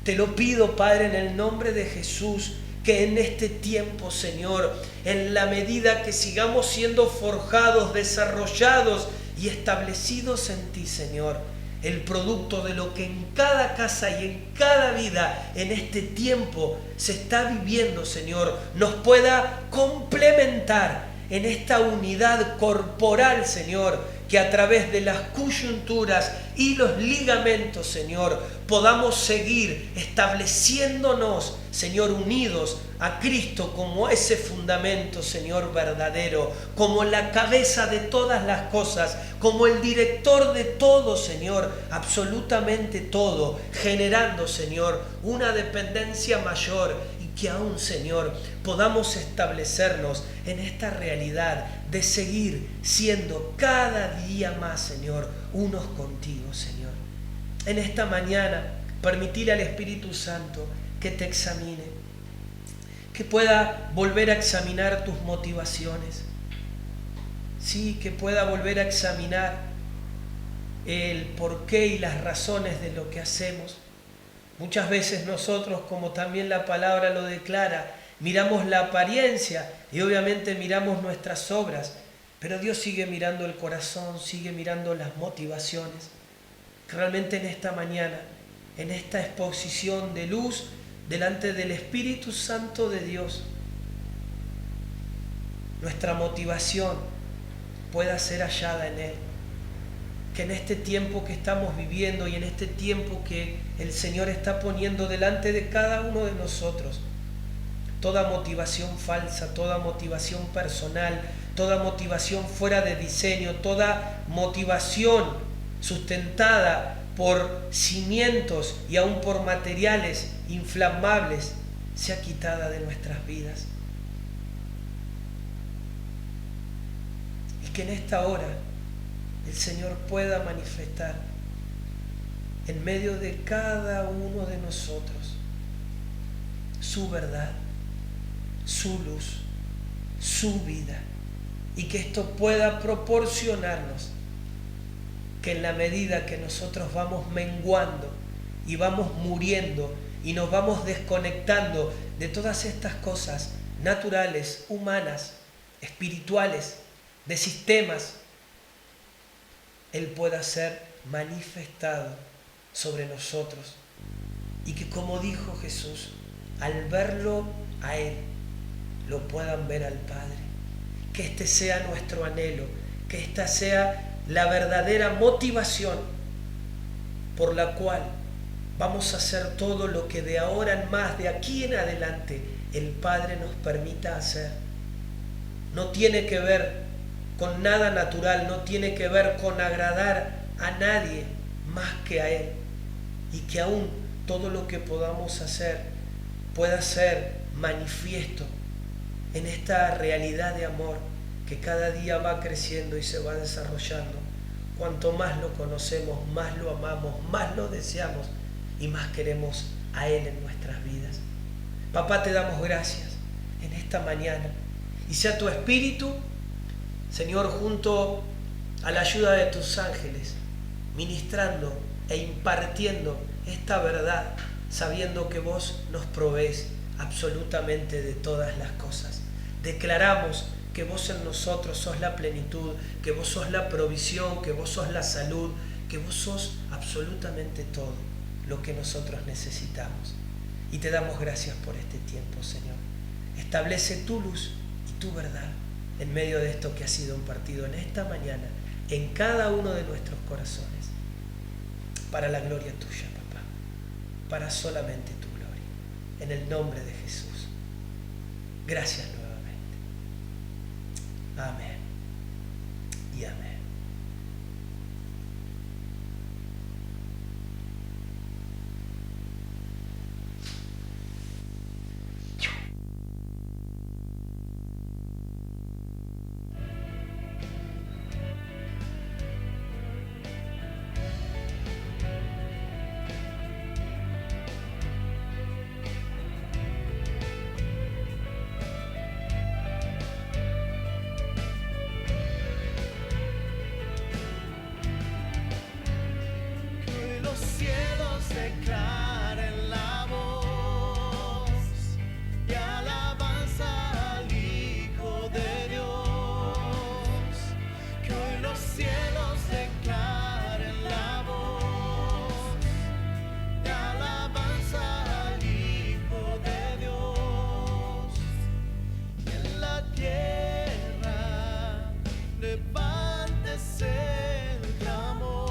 Te lo pido, Padre, en el nombre de Jesús, que en este tiempo, Señor, en la medida que sigamos siendo forjados, desarrollados y establecidos en ti, Señor, el producto de lo que en cada casa y en cada vida en este tiempo se está viviendo, Señor, nos pueda complementar en esta unidad corporal, Señor, que a través de las coyunturas y los ligamentos, Señor, podamos seguir estableciéndonos, Señor, unidos a Cristo como ese fundamento, Señor, verdadero, como la cabeza de todas las cosas, como el director de todo, Señor, absolutamente todo, generando, Señor, una dependencia mayor y que aún, Señor, podamos establecernos en esta realidad de seguir siendo cada día más, Señor, unos contigo, Señor. En esta mañana, permitirle al Espíritu Santo que te examine, que pueda volver a examinar tus motivaciones, sí, que pueda volver a examinar el porqué y las razones de lo que hacemos. Muchas veces nosotros, como también la palabra lo declara, miramos la apariencia y obviamente miramos nuestras obras, pero Dios sigue mirando el corazón, sigue mirando las motivaciones. Realmente en esta mañana, en esta exposición de luz delante del Espíritu Santo de Dios, nuestra motivación pueda ser hallada en Él. Que en este tiempo que estamos viviendo y en este tiempo que el Señor está poniendo delante de cada uno de nosotros, toda motivación falsa, toda motivación personal, toda motivación fuera de diseño, toda motivación sustentada por cimientos y aún por materiales inflamables, sea quitada de nuestras vidas. Y que en esta hora el Señor pueda manifestar en medio de cada uno de nosotros su verdad, su luz, su vida y que esto pueda proporcionarnos que en la medida que nosotros vamos menguando y vamos muriendo y nos vamos desconectando de todas estas cosas naturales, humanas, espirituales, de sistemas, Él pueda ser manifestado sobre nosotros y que, como dijo Jesús, al verlo a Él, lo puedan ver al Padre. Que este sea nuestro anhelo, que esta sea la verdadera motivación por la cual vamos a hacer todo lo que de ahora en más, de aquí en adelante, el Padre nos permita hacer. No tiene que ver con nada natural, no tiene que ver con agradar a nadie más que a Él. Y que aún todo lo que podamos hacer pueda ser manifiesto en esta realidad de amor que cada día va creciendo y se va desarrollando. Cuanto más lo conocemos, más lo amamos, más lo deseamos y más queremos a Él en nuestras vidas. Papá, te damos gracias en esta mañana y sea tu Espíritu, Señor, junto a la ayuda de tus ángeles, ministrando e impartiendo esta verdad, sabiendo que vos nos provees absolutamente de todas las cosas. Declaramos que vos en nosotros sos la plenitud, que vos sos la provisión, que vos sos la salud, que vos sos absolutamente todo lo que nosotros necesitamos. Y te damos gracias por este tiempo, Señor. Establece tu luz y tu verdad en medio de esto que ha sido impartido en esta mañana, en cada uno de nuestros corazones, para la gloria tuya, papá, para solamente tu gloria. En el nombre de Jesús. Gracias nuevamente. Amén y amén. Declaren la voz y alabanza al Hijo de Dios. Que hoy los cielos declaren la voz y alabanza al Hijo de Dios. Y en la tierra levántese el clamor.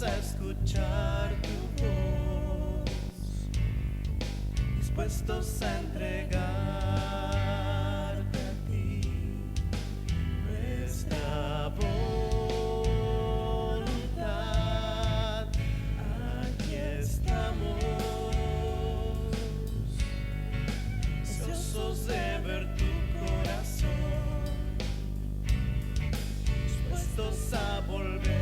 A escuchar tu voz, dispuestos a entregarte a ti nuestra voluntad. Aquí estamos, deseosos de ver tu corazón, dispuestos a volver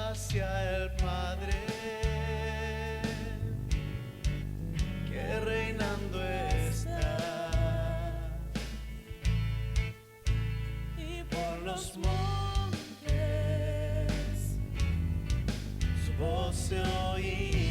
hacia el Padre, que reinando está, y por los montes su voz se oirá.